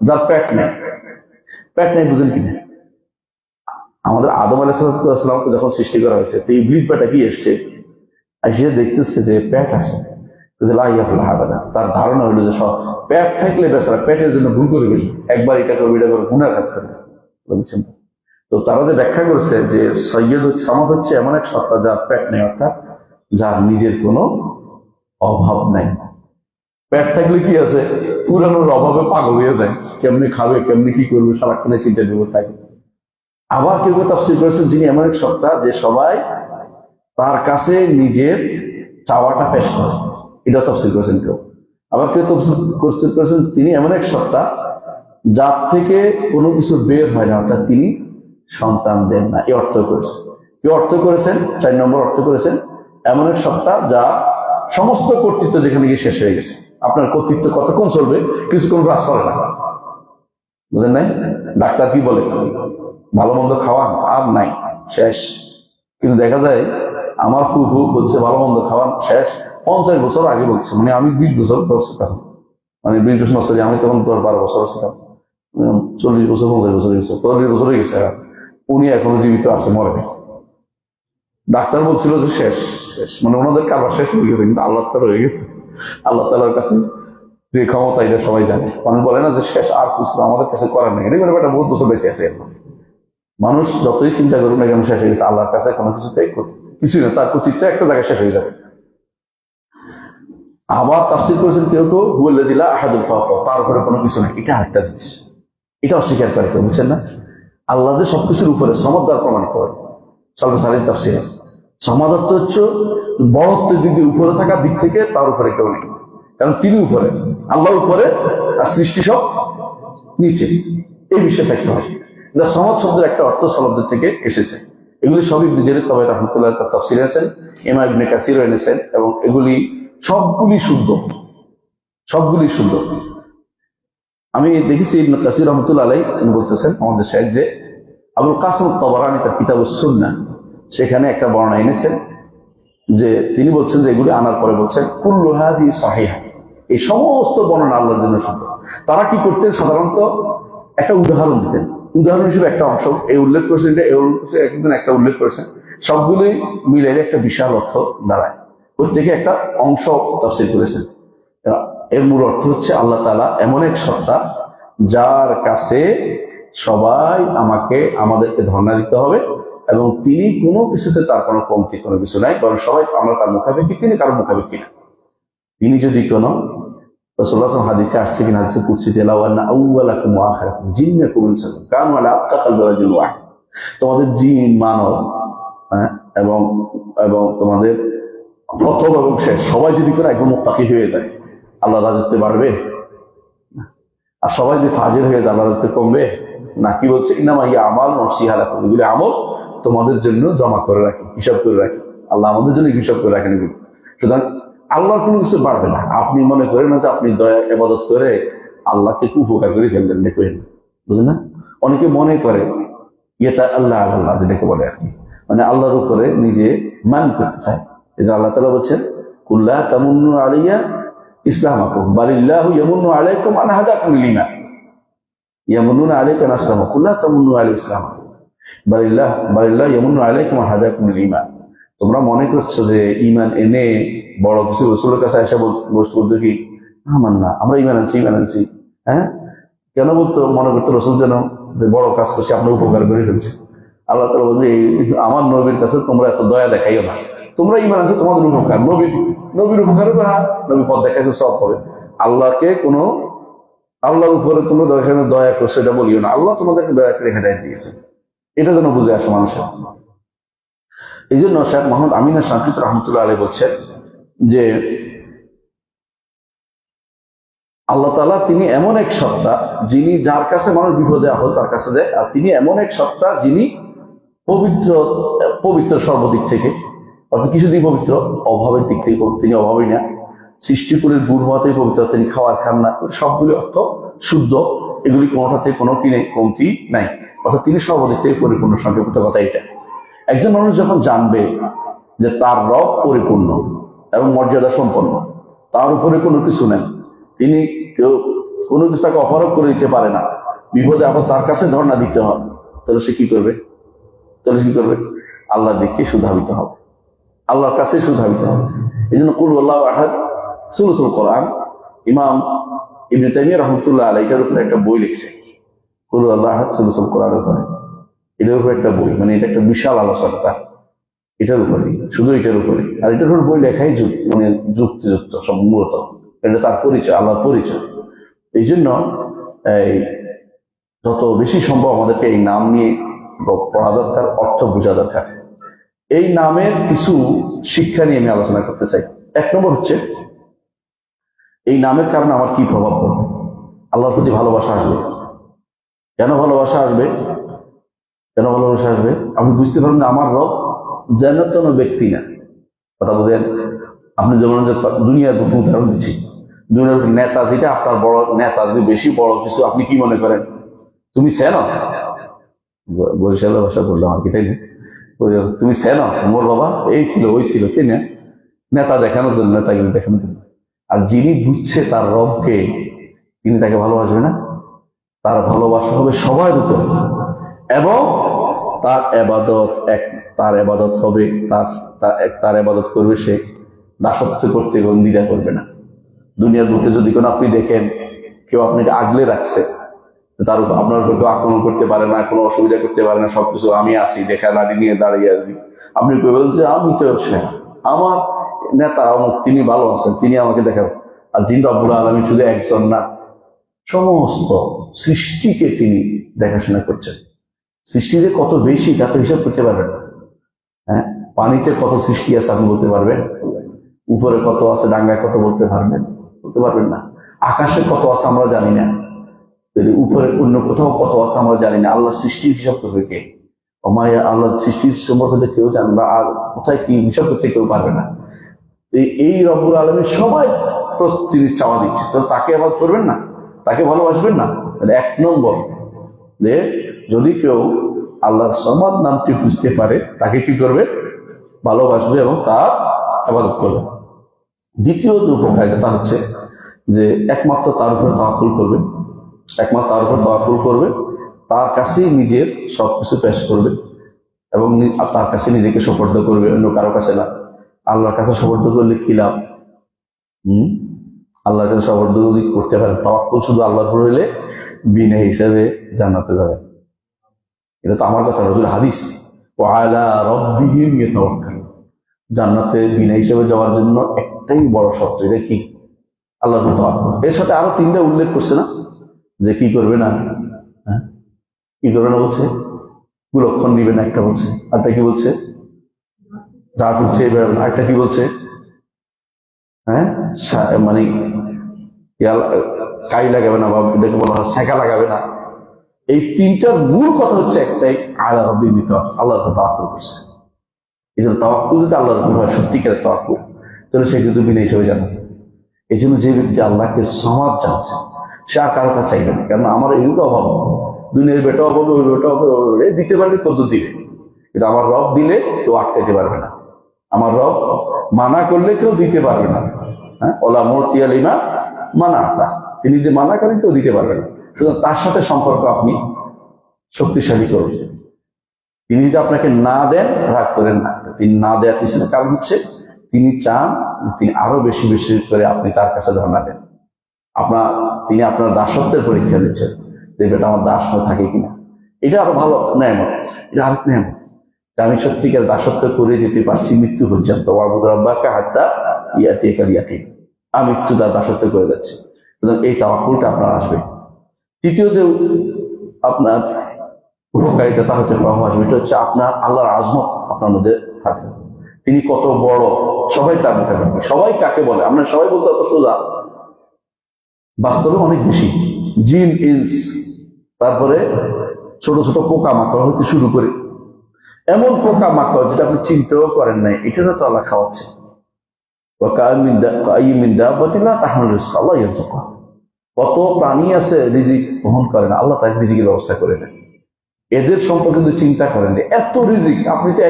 যার পেট নেই। পেট নেই বুঝেন কিনা? আমাদের আদম আলাইহিস সালামকে যখন সৃষ্টি করা হয়েছে, তো ইবলিস বেটা কি এসছে, আসে দেখতেছে যে পেট আছে, তার ধারণা হলো যে সব পেট থাকলে বেচারা পেটের জন্য ভুল করে গেল, একবার এটা করবে, এটা করে গুনার কাজ করবে, বুঝছেন? তো তারা যে ব্যাখ্যা করেছে যে সৈয়দ সামাদ হচ্ছে এমন এক সত্তা যার পেট নেই, অর্থাৎ যার নিজের কোনো অভাব নাই। পেট থাকলে কি আছে, পুরানোর অভাবে পাগল হয়ে যায়, কেমনি খাবে, কেমনি কি করবে, সারাক্ষণে চিন্তা বিপদ থাকে। আবার কেউ কেউ তাফসীর করেছেন যিনি এমন এক সত্তা যে সবাই তার কাছে নিজের চাওয়াটা পেশ করে, এটা তাফসীর করেছেন কেউ। আবার কেউ তাফসীর করেছেন তিনি এমন এক সত্তা যার থেকে কোনো কিছু বের হয় না, অর্থাৎ তিনি সন্তান দেন না, এই অর্থ করেছেন। কেউ অর্থ করেছেন, 4 নম্বর অর্থ করেছেন এমন এক সত্তা যা সমস্ত কর্তৃত্ব যেখানে গিয়ে শেষ হয়ে গেছে। আপনার কর্তৃত্ব কতক্ষণ চলবে? কিছুক্ষণ কাজ চলে না, বুঝেন নাই? ডাক্তার কি বলে, ভালো মন্দ খাওয়ান, আর নাই, শেষ। কিন্তু দেখা যায় আমার ফুফু বলছে ভালো মন্দ খাওয়ান শেষ 50 বছর আগে বলছে, মানে আমি 20 বছর বয়সে তখন, মানে 20 বছর নষ্ট, আমি তখন 10-12 বছর ছিলাম, 40 বছর 50 বছর গেছে, 40 বছর হয়ে গেছে, উনি এখনো জীবিত আছে, মরে। ডাক্তার বলছিল যে শেষ শেষ, মানে ওনাদের কারবার শেষ হয়ে গেছে, কিন্তু আল্লাহ তাআলা রয়ে গেছে। আল্লাহ তাআলার কাছে যে ক্ষমতা, এটা সবাই জানে। মানুষ বলে না যে শেষ, আর কিছু আমাদের কাছে করার নেই, এটা একটা বহুত বছর বেঁচে আছে। মানুষ যতই চিন্তা করুন না কেন, শেষ হয়ে গেছে। আল্লাহর কাছে কোনো কিছুই না, তার কর্তৃত্ব একটা জায়গায় শেষ হয়ে যাবে। আবার তাফসীর করেছেন কেউ কেউ হুয়াল্লাযী লা আহাদুন ফাওকা, তার উপরে কোনো কিছু নেই, এটা আরেকটা জিনিস, এটা অস্বীকার করে কেউ, বুঝছেন না? আল্লাহ যে সবকিছুর উপরে, সমাদ দ্বারা প্রমাণিত হয় সলফে সালেহিন তাফসীরে। সমাদ অর্থ হচ্ছে বড়ত্বের দিক দিয়ে উপরে থাকার দিক থেকে তার উপরে কেউ নেই, কারণ তিনি উপরে, আল্লাহ উপরে, আর সৃষ্টি সব নিচে, এই বিষয়ে থাকতে হয়। সমাদ শব্দের একটা অর্থ সমাদের থেকে এসেছে। এগুলি সবই ইবনে জারীর তাবারী রাহমাতুল্লাহ তার তাফসীরে এনেছেন, ইমাম ইবনে কাসীর এনেছেন, এবং এগুলি সবগুলি শুদ্ধ, সবগুলি শুদ্ধ। আমি দেখেছি ইবনে কাসীর রাহমাতুল্লাহ আলাইহি বলতেছেন আমাদের শাইখ যে আবুল কাসিম তাবরানী তার কিতাবুস সুন্নাহ, সেখানে একটা বর্ণনা এনেছেন যে তিনি বলছেন যে এগুলি আনার পরে বলছেন কুল্লু হাদি সাহিহা, এই সমস্ত বর্ণনা আল্লাহর জন্য শুদ্ধ। তারা কি করতেন? সাধারণত একটা উদাহরণ দিতেন, উদাহরণ হিসেবে একটা অংশ এই উল্লেখ করেছেন, একদিন একটা উল্লেখ করেছেন, সবগুলোই মিলাইলে একটা বিশাল অর্থ দাঁড়ায়। ওর থেকে একটা অংশ তাফসীর করেছেন। এর মূল অর্থ হচ্ছে আল্লাহ তাআলা এমন এক সত্তা যার কাছে সবাই আমাদেরকে ধর্ণা দিতে হবে, এবং তিনি কোনো কিছুতে তার কোনো কমতি, কোনো কিছু নাই, কারণ সবাই আমরা তার মুখাপেক্ষী, তিনি কারো মুখাপেক্ষী না। তিনি যদি কোনো রাসূলুল্লাহ সাল্লাল্লাহু আলাইহি ওয়াসাল্লাম হাদিসে আসছে কিনা, হাদিসে কুদসিতে লাউ আন্না আউওয়ালাকুম ওয়া আখিরাকুম জিন্নাকুম ওয়া ইনসাকুম কানু আলা আতকা কলবি রাজুলিন ওয়াহিদ, তোমাদের জিন মানব এবং তোমাদের প্রথম এবং শেষ সবাই যদি করে একদম মুত্তাকি হয়ে যায়, আল্লাহ রাজত্বে বাড়বে? আর সবাই যদি ফাজিল হয়ে যায়, আল্লাহ রাজত্বে কমবে? না, কি বলছে? ইন্নামা হিয়া আমাল নফসিহা লাকুম, এগুলি আমল তোমাদের জন্য জমা করে রাখি, হিসাব করে রাখি। আল্লাহ আমাদের জন্য হিসাব করে রাখেন এগুলো। সুতরাং আল্লাহর কোনো কিছু বাড়বে না। আপনি মনে করেন না যে আপনি দয়া ইবাদত করে আল্লাহকে খুব উপকার করে ফেলবেন, দেখবেন, বুঝলেন না? অনেকে মনে করে ইয়েটা আল্লাহ আল্লাহ যেটাকে বলে আর কি, মানে আল্লাহর উপরে নিজে মান করতে চায়। এই যে আল্লাহ তাআলা বলছেন কুল্লা তামুন্নু আলাইয়া ইসলামাকুম বালিল্লাহু ইয়ামুন্নু আলাইকুম আন হাদাকুম লিল ঈমান ইয়ামুন্নুনা আলাইকা আন আসলামু কুল্লা তামুন্নু আলাইয়া ইসলামাকুম বালিল্লাহু ইয়ামুন্নু আলাইকুম আন হাদাকুম লিল ঈমান। তোমরা মনে করছো যে ঈমান এনে বড় কিছু রাসূলের কাছে এসে বলতো কি আমার না, আমরা ঈমান আনছি, হ্যাঁ, কেন বলতো? মনে করতো রাসূল যেন বড় কাজ করছে, আপনার উপকার করে ফেলছে। আল্লাহ তাআলা বলছে আমার নবীর কাছে তোমরা এত দয়া দেখাইও না, তোমরা ঈমান আনছো তোমাদের উপকার, নবীর উপকার হবে, হ্যাঁ নবী পথ দেখাইছে সব হবে। আল্লাহকে কোনো আল্লাহর উপরে তোমরা দয়া করছো এটা বলিও না, আল্লাহ তোমাদেরকে দয়া করে হেদায়েত দিয়েছে, এটা যেন বুঝে আসে মানুষের। এই জন্য শেখ মোহাম্মদ আমিন শাকিত রহমতুল্লাহ আলাইহি বলছেন যে আল্লাহ তাআলা তিনি এমন এক সত্তা যিনি যার কাছে মানুষ বিপদে আপদ তার কাছে যায়, আর তিনি এমন এক সত্তা যিনি পবিত্র সর্বদিক থেকে, অর্থাৎ কিছু দিক পবিত্র, অভাবের দিক থেকে তিনি অভাবই না, সৃষ্টি করে গুণ হওয়াতেই পবিত্র, তিনি খাওয়ার খান না, সবগুলি অর্থ শুদ্ধ, এগুলি কোনোটাতে কোনো কমতি নাই, অর্থাৎ তিনি সর্বদিক থেকে পরিপূর্ণ। সংক্ষিপ্ত কথা এটা। একজন মানুষ যখন জানবে যে তার রব পরিপূর্ণ এবং মর্যাদা সম্পন্ন, তার উপরে কোনো কিছু নেই, তিনি কেউ কোনো কিছু তাকে অপারগ করে দিতে পারে না, বিপদে আবার তার কাছে ধর্ণা দিতে হবে, তাহলে সে কি করবে? আল্লাহর দিকে শুধাবিত হবে, আল্লাহর কাছে শুধাবিত হবে। এই জন্য কুল আল্লাহু আহাদ সুলুসুল কোরআন, ইমাম ইবনে তাইমিয়া রাহমাতুল্লাহ আলাইহি এটার উপরে একটা বই লিখছে, কুল আল্লাহু আহাদ সুলুসুল কোরআনের উপরে, এটার উপরে একটা বই, মানে এটা একটা বিশাল আলোচনা তার এটার উপরে, শুধু এটার উপরে। আর এটার উপর বই লেখাই মানে যুক্তিযুক্ত সব, মূলত এটা তার পরিচয়, আল্লাহর পরিচয়। এই জন্য যত বেশি সম্ভব আমাদেরকে এই নাম নিয়ে পড়া দরকার, অর্থ বোঝা দরকার। এই নামের কিছু শিক্ষা নিয়ে আমি আলোচনা করতে চাই। এক নম্বর হচ্ছে, এই নামের কারণে আমার কি প্রভাব পড়বে? আল্লাহর প্রতি ভালোবাসা আসবে। কেন ভালোবাসা আসবে? আপনি বুঝতে পারবেন যে আমার রব যেন তেন ব্যক্তি না। কথা বলেন, আপনি যেমন দুনিয়ার প্রথম উদাহরণ দিচ্ছি, দুনিয়ার নেতা, যেটা আপনার বড় নেতা, যদি বেশি বড় কিছু আপনি কি মনে করেন? তুমি সেন, বরিশালের ভাষা বললাম আর কি, তাই না? তুমি সেন, মোর বাবা এই ছিল ওই ছিল, তাই না? নেতা দেখানোর জন্য, নেতাগিরি দেখানোর জন্য। আর যিনি বুঝছে তার রবকে, তিনি তাকে ভালোবাসবে না? তার ভালোবাসা হবে সবার উপরে, এবং তার এবাদত হবে, তার এবাদত করবে সে, দাসত্ব করতে দ্বিধা করবে না। দুনিয়ার বুকে যদি কোনো আপনি দেখেন কেউ আপনাকে আগলে রাখছে, তার উপর আপনার উপর কেউ আক্রমণ করতে পারে না, কোনো অসুবিধা করতে পারে না, সবকিছু আমি আছি, দেখা লাড়ি নিয়ে দাঁড়িয়ে আছি, আপনি কেউ বলেন যে আমি তো আমার নেতা অমুক, তিনি ভালো আছেন, তিনি আমাকে দেখান। আর যিনি রব্বুল আলামিন শুধু একজন না, সমস্ত সৃষ্টিকে তিনি দেখাশোনা করছেন। সৃষ্টি যে কত বেশি তা তো হিসাব করতে পারবেন না। হ্যাঁ, পানিতে কত সৃষ্টি আছে আপনি বলতে পারবেন? উপরে কত আছে, ডাঙ্গায় কত বলতে পারবেন না। আকাশে কত আছে আমরা জানি না, উপরে অন্য কোথাও কত আছে আমরা জানি না। আল্লাহ সৃষ্টির হিসাব করবে কে? ওমায়া, আল্লাহ সৃষ্টির সম্পর্কে কেউ জানবে, আর কোথায় কি হিসাব করতে কেউ পারবে না। এই রব্বুল আলামিন সবাই জিনিস চাওয়া দিচ্ছে, তো তাকে আবার করবেন না? তাকে ভালোবাসবেন না? এক নম্বর যে যদি কেউ আল্লাহর সমাদ নামটি বুঝতে পারে, তাকে কি করবে? ভালোবাসবে এবং তার ইবাদত করবে। দ্বিতীয় যে উপকারিতা হচ্ছে যে একমাত্র তার উপরে তাওয়াক্কুল করবে, তার কাছেই নিজের সবকিছু পেশ করবে এবং তার কাছে নিজেকে সুপর্দ করবে, অন্য কারো কাছে না। আল্লাহর কাছে সুপর্দ করলে কি লাভ? আল্লাহর কাছে সুপর্দ যদি করতে পারেন, তাওয়াক্কুল শুধু আল্লাহর উপর হইলে বিনা হিসাবে জান্নাতে যাবে। এটা তো আমার কথা, রাসূল হাদিস, ওয়ালা রাব্বিহিম ইয়াতাওয়াক্কালুন। জান্নাতে বিনা হিসাবে যাওয়ার জন্য একটাই বড় শর্ত, এটা কি? আল্লাহর উপর তাওয়াক্কুল। এর সাথে আরো তিনটা উল্লেখ করছে না, যে কি করবে না, কি করবে না বলছে? কুলক্ষণ দিবে না, একটা বলছে। আরেকটা কি বলছে? যা করছে বেড়াবে না। আরেকটা কি বলছে? মানে কাই লাগাবে না, বা এটাকে বলা হয় সেকা লাগাবে না, এই তিনটার মূল কথা হচ্ছে একটাই, আল্লাহ রাব্বি তাওয়াক্কুল, আল্লাহর উপর তাওয়াক্কুল করছে। এই জন্য তাওয়াক্কুল যদি আল্লাহর উপর হয়, সত্যিকারের তাওয়াক্কুল, তাহলে সে কিন্তু বিনা হিসেবে জানাচ্ছে। এই জন্য যে ব্যক্তি আল্লাহকে সমাজ জানছে, সে আর কারো কাছে চাইবে না। কেন আমার এগুলো অভাব, দুনিয়ার বেটা হবে, ওই বেটা হবে, দিতে পারলে কত দিবে, কিন্তু আমার রব দিলে কেউ আটকাইতে পারবে না। আমার রব মানা করলে কেউ দিতে পারবে না। হ্যাঁ, ওলা মুতিয়া লিমা মানাতা, তিনি যে মানা করেন কেউ দিতে পারবে না। সুতরাং তার সাথে সম্পর্ক আপনি শক্তিশালী করুন। তিনি যদি আপনাকে না দেন, রাগ করেন না। তিনি না দেওয়ার পিছনে কারণ হচ্ছে তিনি চান তিনি আরো বেশি বেশি করে আপনি তার কাছে ধর্ণা দেন। তিনি আপনার দাসত্বের পরীক্ষা নিচ্ছেন, যে বেটা আমার দাস হয়ে থাকে কিনা। এটা আরো ভালো নেয়ামত, এটা আরেক নেয়ামত, আমি সত্যিকার দাসত্ব করে যেতে পারছি মৃত্যু পর্যন্ত। আমি মৃত্যু তার দাসত্ব করে যাচ্ছি। এই তাওয়াক্কুলটা আপনার আসবে। তৃতীয় যে আপনার উপকারিতা, তা হচ্ছে প্রভাব আসবে, এটা হচ্ছে আপনার আল্লাহর আজমত আপনার মধ্যে থাকবে। তিনি কত বড়, সবাই তার মুখে থাকবে। সবাই কাকে বলে, আমরা সবাই বলতে অত সোজা, বাস্তবে অনেক বেশি। জিন, ইনস, তারপরে ছোট ছোট পোকা মাকড় হইতে শুরু করে এমন পোকা মাকড় যেটা আপনি চিন্তাও করেন নাই, এটারও তো আল্লাহ খাওয়াচ্ছে। কত প্রাণী আছে রিজিক বহন করে না, আল্লাহ তাকে রিজিকের ব্যবস্থা করে দেন। এদের সম্পর্কে কিন্তু চিন্তা করেন, এত রিজিক আপনি তো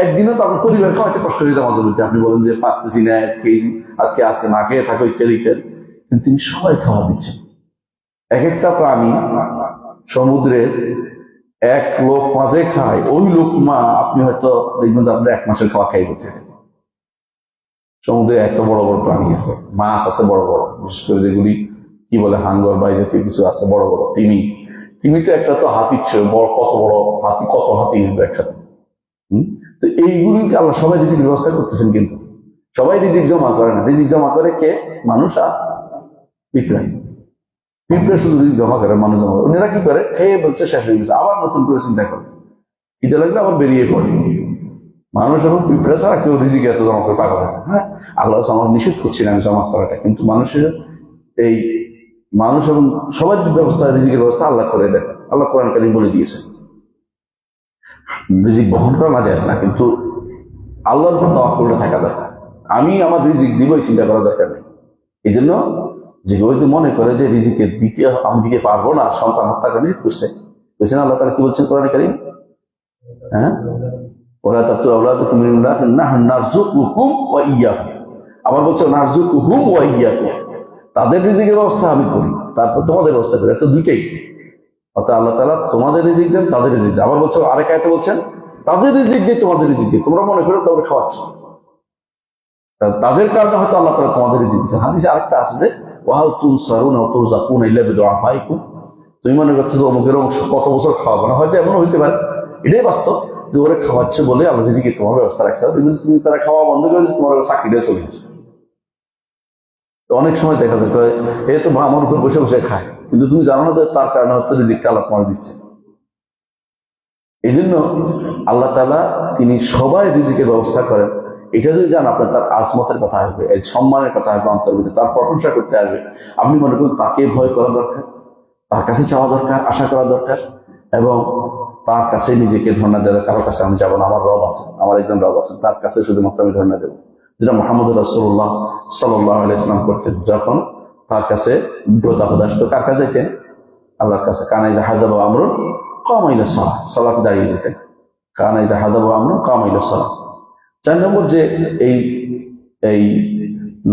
একদিনও তো আপনার পরিবার খাওয়াতে কষ্ট হয়ে যাওয়া বলতে, আপনি বলেন যে পারতেছি না, আজকে না খেয়ে থাকো ইত্যাদি ইত্যাদি, কিন্তু তিনি সবাই খাওয়া দিচ্ছেন। এক একটা প্রাণী সমুদ্রের এক লোক মাঝে খায়, ওই লোক মা আপনি হয়তো দেখবেন যে আপনার 1 মাসের খাওয়া খাই হচ্ছে। সমুদ্রে এত বড় বড় প্রাণী আছে, মাছ আছে বড় বড়, বিশেষ করে যেগুলি কি বলে হাঙ্গর বা জাতীয় কিছু আছে বড় বড়, তিমি তো একটা তো হাতির ছিল বড়, কত বড় হাতি, কত হাতি একসাথে। তো এইগুলিকে আল্লাহ সবাই রিজিক ব্যবস্থা করতেছেন, কিন্তু সবাই রিজিক জমা করে না। রিজিক জমা করে কে? মানুষ আর পিঁপড়া। পিঁপড়া শুধু রিজিক জমা করে, মানুষ জমা করে। ওনারা কি করে? খেয়ে বলছে শেষ হয়ে গেছে, আবার নতুন করে চিন্তা করে, খিদে লাগলে আবার বেরিয়ে পড়ে। মানুষ এবং পিঁপড়া ছাড়া কেউ রিজিক এত জমা করে পাগল হয় না। হ্যাঁ, আল্লাহ আমার নিষেধ করছি না আমি জমা করাটা, কিন্তু মানুষের এই মানুষ এবং সবার ব্যবস্থা, রিজিকের ব্যবস্থা আল্লাহ করে দেন। আল্লাহ কোরআন কারীম বলে দিয়েছেন, রিজিক বহন করা না যায় না, কিন্তু আল্লাহর উপর তাওয়াক্কুল থাকা দরকার। আমি আমার রিজিক দিব এই চিন্তা করা দরকার নেই। এই জন্য যে কেউ যদি মনে করে যে রিজিকের দ্বিতীয় আমি দিতে পারবো না, সন্তান হত্যা করে রিজিক করছে, বলছেন আল্লাহ তাআলা কি বলছেন কোরআন কারীম? হ্যাঁ, ওরা তাত্তু আওলাদুকুম তুমি নাহনু নারযুকুকুম ওয়া ইয়্যাকুম। আবার বলছে নারযুকুহুম ওয়া ইয়্যাকুম, তাদের রিজিকের ব্যবস্থা আমি করি, তারপর তোমাদের ব্যবস্থা করি। তো দুইটাই, অর্থাৎ আল্লাহ তাআলা তোমাদের রিজিক দেন, তাদের রিজিক দেন। আবার বলছে আরেক আয়াতে বলছেন তাদের রিজিক দিয়ে তোমাদের রিজিক দিয়ে, তোমরা মনে করো তোমরা খাওয়াচ্ছ, তাদের কারণে হয়তো আল্লাহ তাআলা তোমাদের রিজিক দিচ্ছেন। হাদিসে আরেকটা আছে যে ওয়াহাল তুনসারুনা ওয়া তুরযাকুনা ইল্লা বিদুআফাইকুম, তুমি মনে করছো যে অমুকের অমুক কত বছর খাওয়াবো না, হয়তো এমন হইতে পারে, এটাই বাস্তব যে ওরা খাওয়াচ্ছে বলে আল্লাহ রিজিকে তোমার ব্যবস্থা রাখছে। কিন্তু তুমি তারা খাওয়া বন্ধ করে তোমার চাকরিটা চলে গেছে। তো অনেক সময় দেখা যায় এ তো আমার উপর বসে বসে খায়, কিন্তু তুমি জানো না যে তার কারণে হচ্ছে রিজিকটা আল্লাহ তোমার দিচ্ছে। এই জন্য আল্লাহ তাআলা তিনি সবাই রিজিকের ব্যবস্থা করেন। এটা যদি জান আপনার তার আজমতের কথা আসবে, এই সম্মানের কথা আসবে অন্তর্ভুক্ত, তার প্রশংসা করতে আসবে। আপনি মনে করুন তাকে ভয় করা দরকার, তার কাছে চাওয়া দরকার, আশা করা দরকার, এবং তার কাছে নিজেকে ধর্ণা দেওয়ার। কারোর কাছে আমি যাবো না, আমার রব আছে, আমার একজন রব আছে, তার কাছে শুধুমাত্র আমি ধর্ণা দেবো, যেটা মুহাম্মদ রাসূলুল্লাহ সাল্লাল্লাহু আলাইহি ওয়াসাল্লাম করতেন। যখন তার কাছে বিপদ আপদ আসতো, কার কাছে যেতেন? আল্লাহর কাছে। কানা ইযা হাযাবা আমরুন কামা ইলা সালাহ, সালাতে দাঁড়িয়ে যেতেন। কানা ইযা হাযাবা আমরুন কামা ইলা সালাহ। 4 নম্বর যে এই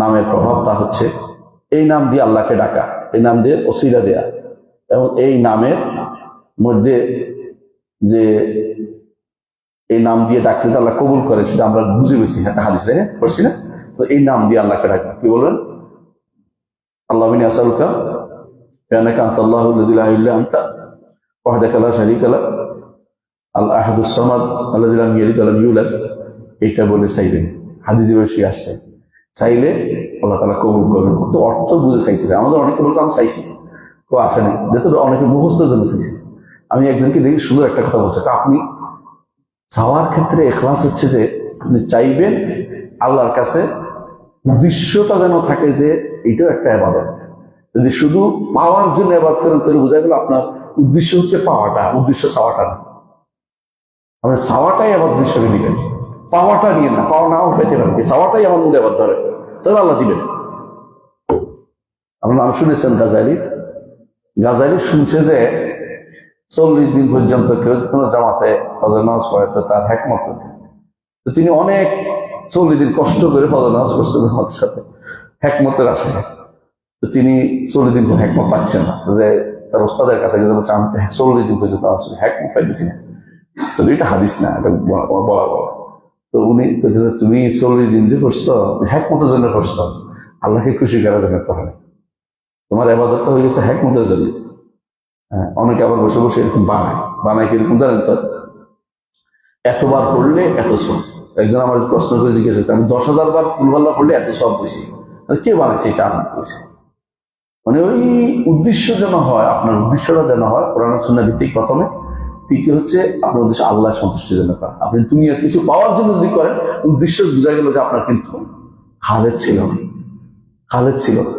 নামের প্রভাব, তা হচ্ছে এই নাম দিয়ে আল্লাহকে ডাকা, এই নাম দিয়ে ওসিলা দেয়া, এবং এই নামের মধ্যে যে এই নাম দিয়ে ডাকলে যে আল্লাহ কবুল করে সেটা আমরা বুঝে পেয়েছি, একটা হাদিসে পড়ছি না? তো এই নাম দিয়ে আল্লাহকে ডাকা, কি বলবেন? আল্লাহু ইন্নী আসআলুকা বিআন্নাকা আনতাল্লাহু আল্লাযী লা ইলাহা ইল্লা আনতা ওয়াহদাকা লা শারীকা লাক আল আহাদুস সামাদ আল্লাযী লাম ইয়ালিদ ওয়া লাম ইউলাদ। এটা বলে চাইবেন, হাদিসে বেশি আসছে, চাইলে আল্লাহ তাআলা কবুল করবেন। তো অর্থ বুঝে চাইতে হবে। আমাদের অনেকে বলতো আমি চাইছি, কেউ আসে নাই, যেহেতু অনেকে মুখস্থের জন্য চাইছি। আমি একজনকে দেখি সুন্দর একটা কথা বলছে, আপনি চাওয়ার ক্ষেত্রে ইখলাস হচ্ছে যে আপনি চাইবেন আল্লাহর কাছে, উদ্দেশ্যটা যেন থাকে যে এটাও একটা ইবাদত। যদি শুধু পাওয়ার জন্য ইবাদত করেন তাহলে বোঝা গেল আপনার উদ্দেশ্য হচ্ছে পাওয়াটা, উদ্দেশ্য চাওয়াটা না। আপনি চাওয়াটাই আবাদত হিসেবে দিবেন, পাওয়াটা নিয়ে না। পাওয়া নাও পেতে পারেন, চাওয়াটাই আমার মধ্যে আবার ধরে, তবে আল্লাহ দিবেন। আপনার নাম শুনেছেন গাজালি? গাজালি শুনছে যে 40 দিন পর্যন্ত কেউ কোনো জামাতে ফজর নামাজ পড়ে তো তার হ্যাকমত, তো তিনি অনেক 40 দিন কষ্ট করে ফজর নামাজ পড়ছেন জামাতের সাথে হ্যাকমতের আশায়। তো তিনি 40 দিন হ্যাকমত পাচ্ছেন না, যে তার ওস্তাদের কাছে গেলে বলছে আমি তো 40 দিন পর্যন্ত হ্যাকমত পাইতেছি না। তো এটা হাদিস না, এটা বলা। তো উনি বলতেছে তুমি 40 দিন যে করছো হ্যাকমতের জন্য করছো, আল্লাহকে খুশি করার জন্য করে, তোমার ইবাদতটা হয়ে গেছে হ্যাকমতের জন্য। হ্যাঁ, অনেকে আবার বসে বসে এরকম বানায় কিরকম জানেন তো, এতবার পড়লে এত সব। একজন আমার প্রশ্ন করে জিজ্ঞেস করতে, আমি 10,000 বার ফুলবাল্লা পড়লে এত সব বেশি, কে বানাইছে এটা? আমি বলছি মানে ওই উদ্দেশ্য যেন হয়, আপনার উদ্দেশ্যটা যেন হয় কোরআন সুন্নাহ ভিত্তিক প্রথমে, তৃতীয় হচ্ছে আপনার উদ্দেশ্য আল্লাহ সন্তুষ্টির জন্য করা। আপনি দুনিয়ার কিছু পাওয়ার জন্য যদি করেন, উদ্দেশ্য বোঝা গেল যে আপনার কিন্তু খালেদ ছিল না, খালেদ ছিল না।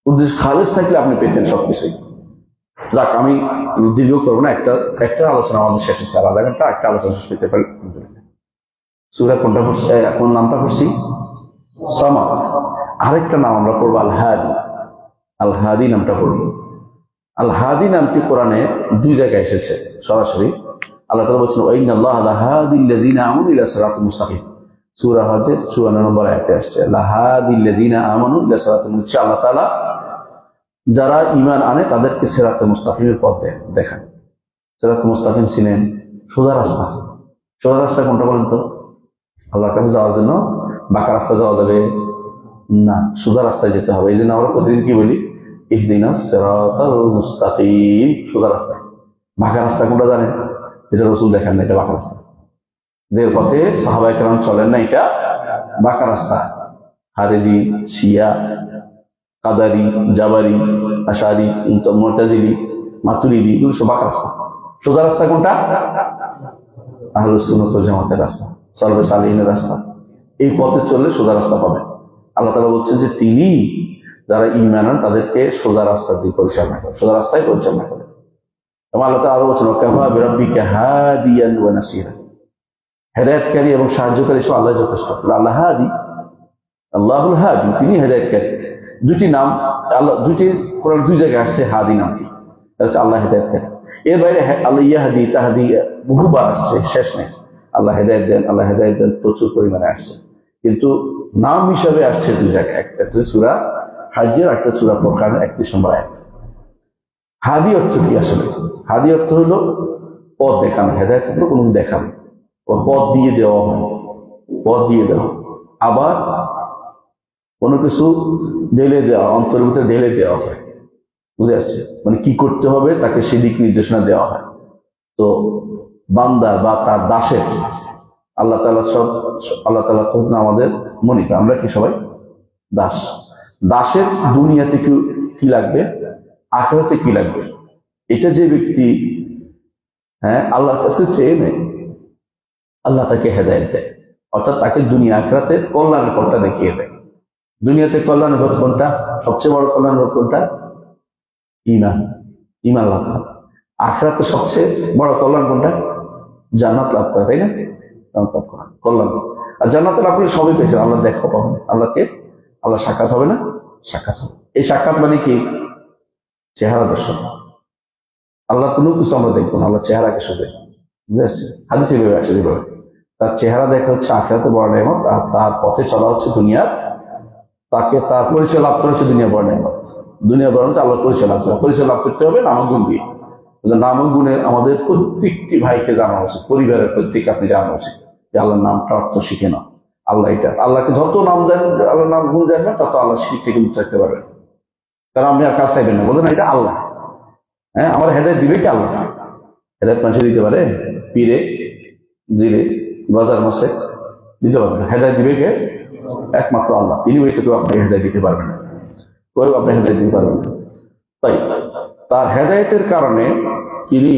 উদ্দেশ্য খালেদ থাকলে আপনি পেতেন সবকিছুই। যাক, আমি দীর্ঘ করবো না, একটা আলোচনা আমাদের শেষ হচ্ছে, আর আধা ঘন্টা একটা আলোচনা শেষ করতে পারি। সূরা কোনটা পড়ছি, কোন নামটা পড়ছি? সামাদ। আরেকটা নাম আমরা পড়বো আল হাদি। আল হাদি নামটা পড়বো। আল হাদি নামটি কোরআনে 2 জায়গায় এসেছে সরাসরি। আল্লাহ তাআলা বলছেন ওয়াইনাল্লাহা লাহাদিল্লাযিনা আমানু ইলা সিরাতিল মুস্তাকিম। সূরা হজের 54 নম্বর আয়াতে আসছে লাহাদিল্লাযিনা আমানু ইলা সিরাতিল মুস্তাকিম। আল্লাহ তাআলা যারা ঈমান আনে তাদেরকে সিরাতুল মুস্তাকিমের পথ দেখান। সিরাতুল মুস্তাকিম ছিলেন সোজা রাস্তা। সোজা রাস্তা কোনটা বলেন তো? আল্লাহর কাছে যাওয়ার জন্য বাঁকা রাস্তা যাওয়া যাবে না, সোজা রাস্তায় যেতে হবে। এই জন্য আমরা প্রতিদিন কি বলি? ইহদিনাস সিরাতাল মুস্তাকিম, সোজা রাস্তা। বাঁকা রাস্তা কোনটা জানেন? যেটা রাসূল দেখান না, এটা বাঁকা রাস্তা। যে পথে সাহাবায়ে কেরাম চলেন না, এটা বাঁকা রাস্তা। খারেজি, শিয়া, কাদারি, জাবারি, আশারি, মুতাজিলি, মাতুরিদি, এগুলো সব বাঁকা রাস্তা। সোজা রাস্তা কোনটা? আহলুস সুন্নাত ওয়াল জামাতের রাস্তা, সালফে সালেহিনের রাস্তা। এই পথে চললে সোজা রাস্তা পাবেন। আল্লাহ তাআলা বলছেন যে তিনি যারা ঈমান আনেন তাদেরকে সোজা রাস্তা দিয়ে পরিচালনা করেন, সোজা রাস্তায় পরিচালনা করেন। এবং আল্লাহ তাআলা আরো বলছেন ওয়াকাফা বিরাব্বিকা হাদিয়ান ওয়া নাসিরা, হেদায়েতকারী এবং সাহায্যকারী সব আল্লাহ যথেষ্ট। আল্লাহ হাদি, আল্লাহুল হাদি, তিনি হেদায়েতকারী। 2টি নাম আল্লাহ, 2টি কোরআন 2 জায়গায় আসছে হাদি নামটি, হচ্ছে আল্লাহ হেদায়েতকারী। এর বাইরে আল্লাহ ইয়াহদি, তাহদি বহুবার আসছে, শেষ নেই। আল্লাহ হেদায়েত দেন, আল্লাহ হেদায়েত দেন প্রচুর পরিমাণে আসছে, কিন্তু নাম হিসাবে আসছে 2 জায়গায়, একটা সূরা হাজ্জের, একটা সূরা ফুরকানের 31 নম্বর আয়াত। হাদি অর্থ কি আসলে? হাদি অর্থ হলো পথ দেখানো। হেদায়েত হলো কোনো দেখানো, পথ দিয়ে দেওয়া হয়, পথ দিয়ে দেওয়া। আবার কোনো কিছু ঢেলে দেওয়া, অন্তরের ভিতরে ঢেলে দেওয়া হয়, বুঝে আসছে? মানে কি করতে হবে তাকে সেদিক নির্দেশনা দেওয়া হয়। তো বান্দা বা তার দাসের, আল্লাহ তাআলা তো আমাদের মনিব, আমরা কি সবাই দাস। দাসের দুনিয়াতে কি লাগবে, আখিরাতে কি লাগবে, এটা যে ব্যক্তি আল্লাহর কাছে চেয়ে নেয়, আল্লাহ তাকে হেদায়েত দেয়, অর্থাৎ তাকে দুনিয়া আখিরাতে কল্যাণের পথটা দেখিয়ে দেয়। দুনিয়াতে কল্যাণের পথ কোনটা? সবচেয়ে বড় কল্যাণের পথ কোনটা? ঈমান লাভ করা। আখিরাতে সবচেয়ে বড় কল্যাণ কোনটা? জান্নাত লাভ করা, তাই না? জান্নাত লাভ করা কল্যাণ। আর জান্নাত লাভ করলে সবই পেয়েছেন, আল্লাহ দেখা পাবেন, আল্লাহ সাক্ষাৎ হবে না? সাক্ষাৎ হবে। এই সাক্ষাৎ মানে কি? চেহারা দর্শন। আল্লাহ কোনো কিছু আমরা দেখবো না, আল্লাহ চেহারাকে শুধু, বুঝে আসছে? হাদিসে ভেবে আসছে যেভাবে তার চেহারা দেখা হচ্ছে আখিরাতে বড় নেয়ামত, আর তার পথে চলা হচ্ছে দুনিয়ার, তাকে তার পরিচয় লাভ করা হচ্ছে দুনিয়া বড় নেয়ামত। দুনিয়া বড় হচ্ছে আল্লাহ পরিচয় লাভ করা। পরিচয় লাভ করতে হবে নামগুণ দিয়ে। নামগুণের আমাদের প্রত্যেকটি ভাইকে জানা উচিত, পরিবারের প্রত্যেককে আপনি জানা উচিত যে আল্লাহর নামটা অর্থ শিখে নাও। আল্লাহ এটা, আল্লাহকে যত নাম দেন, আল্লাহর নাম গুণ জানবেন, তত আল্লাহ শিখ থেকে মুক্ত থাকতে পারবেন। কারণ আপনি আর কাজ চাইবেন না, বলেন এটা আল্লাহ। আমার হেদায়েত দিবে কি? আল্লাহ। হেদায়েত মানুষে দিতে পারে? পীরে, জিরে, বাজার মাসে দিতে পারবে না। হেদায়েত দিবে কে? একমাত্র আল্লাহ। তিনি ওই কেউ আপনাকে হেদায়েত দিতে পারবেন না, কেউ আপনাকে হেদায়েত দিতে পারবেন না। তাই তার হেদায়েতের কারণে তিনি,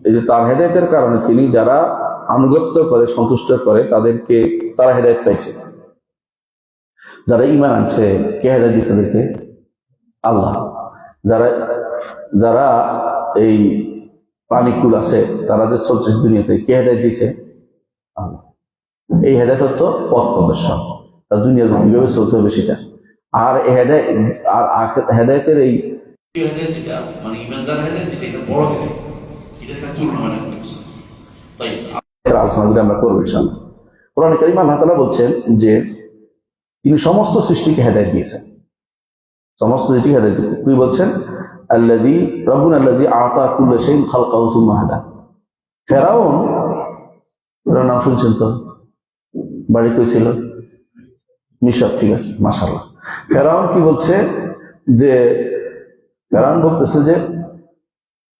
এই যে তার হেদায়েতের কারণে তিনি যারা আনুগত্য করে, সন্তুষ্ট করে, তারা হেদায়েত পাইছে। যারা ঈমান আনছে, কে হেদায়েত দিচ্ছে তাদেরকে? আল্লাহ। যারা এই প্রাণীকুল আছে, তারা যে চলছে দুনিয়াতে, কে হেদায়েত দিয়েছে? আল্লাহ। এই হেদায়েত হতো পথ প্রদর্শন, তার দুনিয়ার কিভাবে চলতে হবে সেটা। আর হেদায়েতের এই যেটা মানে ইমানদার হেদায়েত, যেটা এটা বড় হেদায়েত, এটা একটা তুলনা মানে করতেছে। তাই আলোচনাগুলো আমরা করবো ইনশাআল্লাহ। কোরআনে কারিমে আল্লাহ তাআলা বলছেন যে তিনি সমস্ত সৃষ্টিকে হেদায়েত দিয়েছেন, সমস্ত সৃষ্টিকে হেদায়েত দিয়েছেন। কি বলছেন? আল্লাযী রাব্বুনা আল্লাযী আ'তা কুল্লা শাইইন খালকাহু সুম্মা হাদা। ফেরাউন, ওর নাম শুনছেন তো? বাড়ি কই ছিল? মিশর, ঠিক আছে, মাশাআল্লাহ। ফেরাউন কি বলছে? যে ফেরাউন বলতেছে যে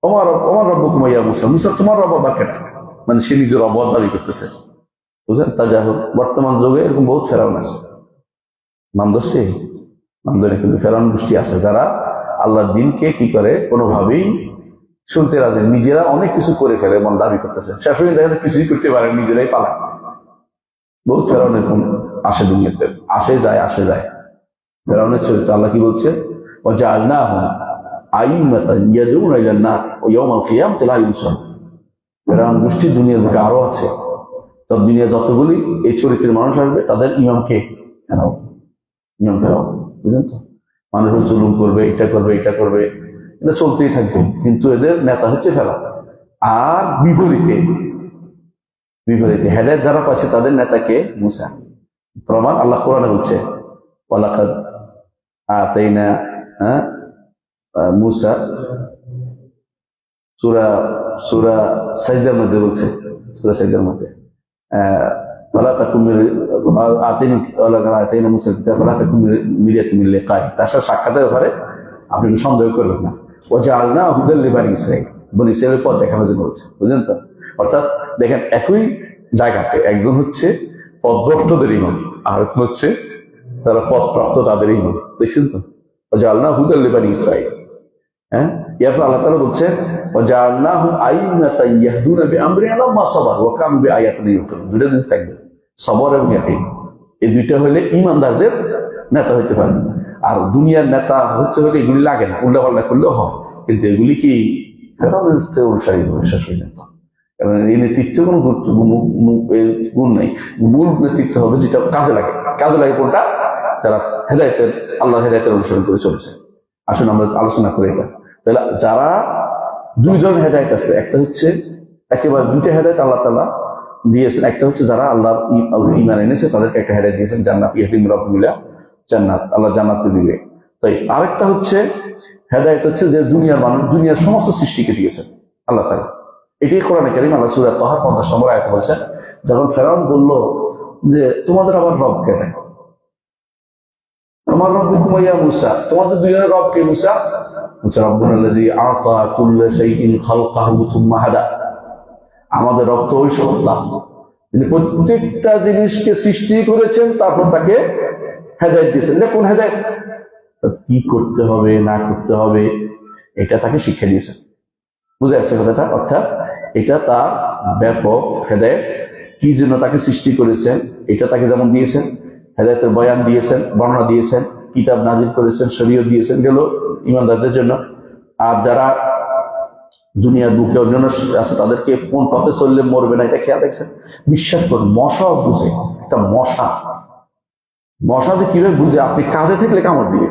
ওমর রব্বুকুম ইয়া মূসা, মূসা তোমার রব আবার কেন? মানে সে নিজের রব দাবি করতেছে, বুঝলেন? তা যাই হোক, বর্তমান যুগে এরকম বহুত ফেরাউন আছে, নাম ধরছি, নাম ধরে, কিন্তু ফেরাউন গোষ্ঠী আছে যারা আল্লাহর দিনকে কি করে, কোনোভাবেই শুনতে রাজি, নিজেরা অনেক কিছু করে ফেলে এমন দাবি করতেছে। শেষ দেখা যায় কিছুই করতে পারে, নিজেরাই পালায়। বহুত ফেরাউন এরকম আসে দুনিয়াতে, আসে যায়। ফেরাউনের চরিত্র আল্লাহ কি বলছে? ওয়াজআলনাহুম আইম্মাতান ইয়াদউনা ইলান নার ওয়া ইয়াওমাল কিয়ামাতি লা ইউনসারুন। ফেরাউন গোষ্ঠী দুনিয়ার বুকে আরো আছে, তবে দুনিয়া যতগুলি এই চরিত্রের মানুষ আসবে তাদের ইমামকে ফেরাও, ইমাম ফেরাও, বুঝলেন তো? মানুষের জুলুম করবে, এটা করবে, এটা চলতেই থাকবে, কিন্তু এদের নেতা হচ্ছে ফেরাও। আর বিপরীতে হেদায়েত যারা পাচ্ছে তাদের নেতাকে মূসা। প্রমাণ আল্লাহ কোরআনে বলছে, ওয়ালাকাদ আতাইনা মূসা, সূরা সাজদার মধ্যে বলছে, সূরা সাজদার মধ্যে তার সাক্ষাতের ব্যাপারে আপনি সন্দেহ করবেন না। ও যে আল্লাহ হুদাল লিবানি ইসরাইল, বনি ইসরাইলের পথ দেখানোর জন্য বলছে, বুঝলেন তো? অর্থাৎ দেখেন, একই জায়গাতে একজন হচ্ছে পথভ্রষ্টদের ইমাম, আর একজন হচ্ছে তারা পথপ্রাপ্ত তাদের ইমাম, দেখছেন তো? ও যে আল্লাহ হুদাল লিবানি ইসরাইল। হ্যাঁ, এরপর আল্লাহ তাআলা বলছেন ওয়াজআলনাহুম আইম্মাতান ইয়াহদুনা বিআমরিনা লাম্মা সাবারু ওয়া কানু বিআয়াতিনা ইউকিনুন। দুটো জিনিস থাকবে, সবর এবং ইয়াকিন। এই দুইটা হলে ঈমানদারদের নেতা হতে পারবে। আর দুনিয়ার নেতা হতে হলে এগুলি লাগে না, উল্টাপাল্টা করলেও হয়, কিন্তু এগুলি কি ফেরাউনের অনুসারী হবে শেষ পর্যন্ত। কারণ এই নেতৃত্ব কোনো গুণ নাই, মূল নেতৃত্ব হবে যেটা কাজে লাগে কোনটা? যারা হেদায়েতের, আল্লাহর হেদায়েতের অনুসরণ করে চলছে। আসুন আমরা আলোচনা করি এটা। তাহলে যারা দুই ধরনের হেদায়েত আছে, একটা হচ্ছে একেবারে দুইটা হেদায়েত আল্লাহ তাআলা দিয়েছেন। একটা হচ্ছে যারা আল্লাহর ঈমান এনেছে তাদেরকে একটা হেদায়েত দিয়েছেন, জান্নাত, ইয়াহদিম রাব্বুনা জান্নাত, আল্লাহ জান্নাতে দিবে। তাই আরেকটা হচ্ছে হেদায়েত হচ্ছে যে দুনিয়ার মানুষ, দুনিয়ার সমস্ত সৃষ্টিকে দিয়েছেন আল্লাহ তাআলা। এটাই কোরআনে কারীম আল্লাহ সূরা তাহার 50 নম্বর আয়াতে বলেছেন, যখন ফেরাউন বলল যে তোমাদের আবার রব কে? আমার রব্বুকুম ইয়া মূসা, তোমাদের দুইজনের রব কে মূসা? রাব্বুনা আল্লাযী আ'তা কুল্লা শাইইন খালকাহু সুম্মা হাদা। আমাদের রব তো ওই আল্লাহ, যিনি প্রত্যেকটা জিনিসকে সৃষ্টি করেছেন, তারপর তাকে হেদায়েত দিয়েছেন। এটা কোন হেদায়েত? কি করতে হবে না করতে হবে এটা তাকে শিক্ষা দিয়েছেন। বুঝে আসছে কথাটা? অর্থাৎ এটা তার ব্যাপক হেদায়েত, কি জন্য তাকে সৃষ্টি করেছেন এটা তাকে যেমন দিয়েছেন, হেদায়েতের বয়ান দিয়েছেন, বর্ণনা দিয়েছেন, কিতাব নাজিল করেছেন, শরীয়ত দিয়েছেন, গেল ঈমানদারদের জন্য। আর যারা দুনিয়ার বুকে অন্যান্য আছে তাদেরকে কোন পথে চললে মরবে না এটা খেয়াল রাখছেন। বিশ্বাস করুন, মশাও বুঝে, একটা মশা যে কিভাবে বুঝে, আপনি কাজে থাকলে কামড় দিবে,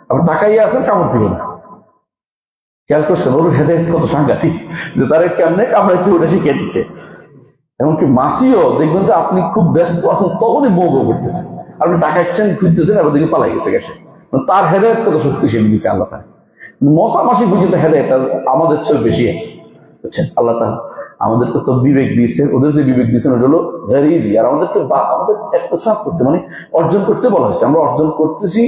আপনি তাকাইয়ে আছেন কামড় দিবে না। খেয়াল করছেন ওর হেদায়েত কত সাংঘাতিক, যে তারা কেমনে কামড়াইতে ওটা শিখিয়ে দিচ্ছে। এমনকি মাসিও দেখবেন যে আপনি খুব ব্যস্ত আছেন, তখনই বউ করতেছে, আপনি তাকাচ্ছেন, খুঁজতেছেন, আবার দিকে পালাই গেছে। তার হেদায়েত কত শক্তিশালী দিচ্ছে আল্লাহ তাআলা। মশা মাসি পর্যন্ত হেদায়েত আমাদের চেয়ে বেশি আছে, বুঝছেন? আল্লাহ তাআলা আমাদেরকে তো বিবেক দিয়েছেন, ওদের যে বিবেক দিয়েছেন ওটা হলো ভেরি ইজি। আর আমাদের ইকতিসাব করতে, মানে অর্জন করতে বলা হয়েছে, আমরা অর্জন করতেছি,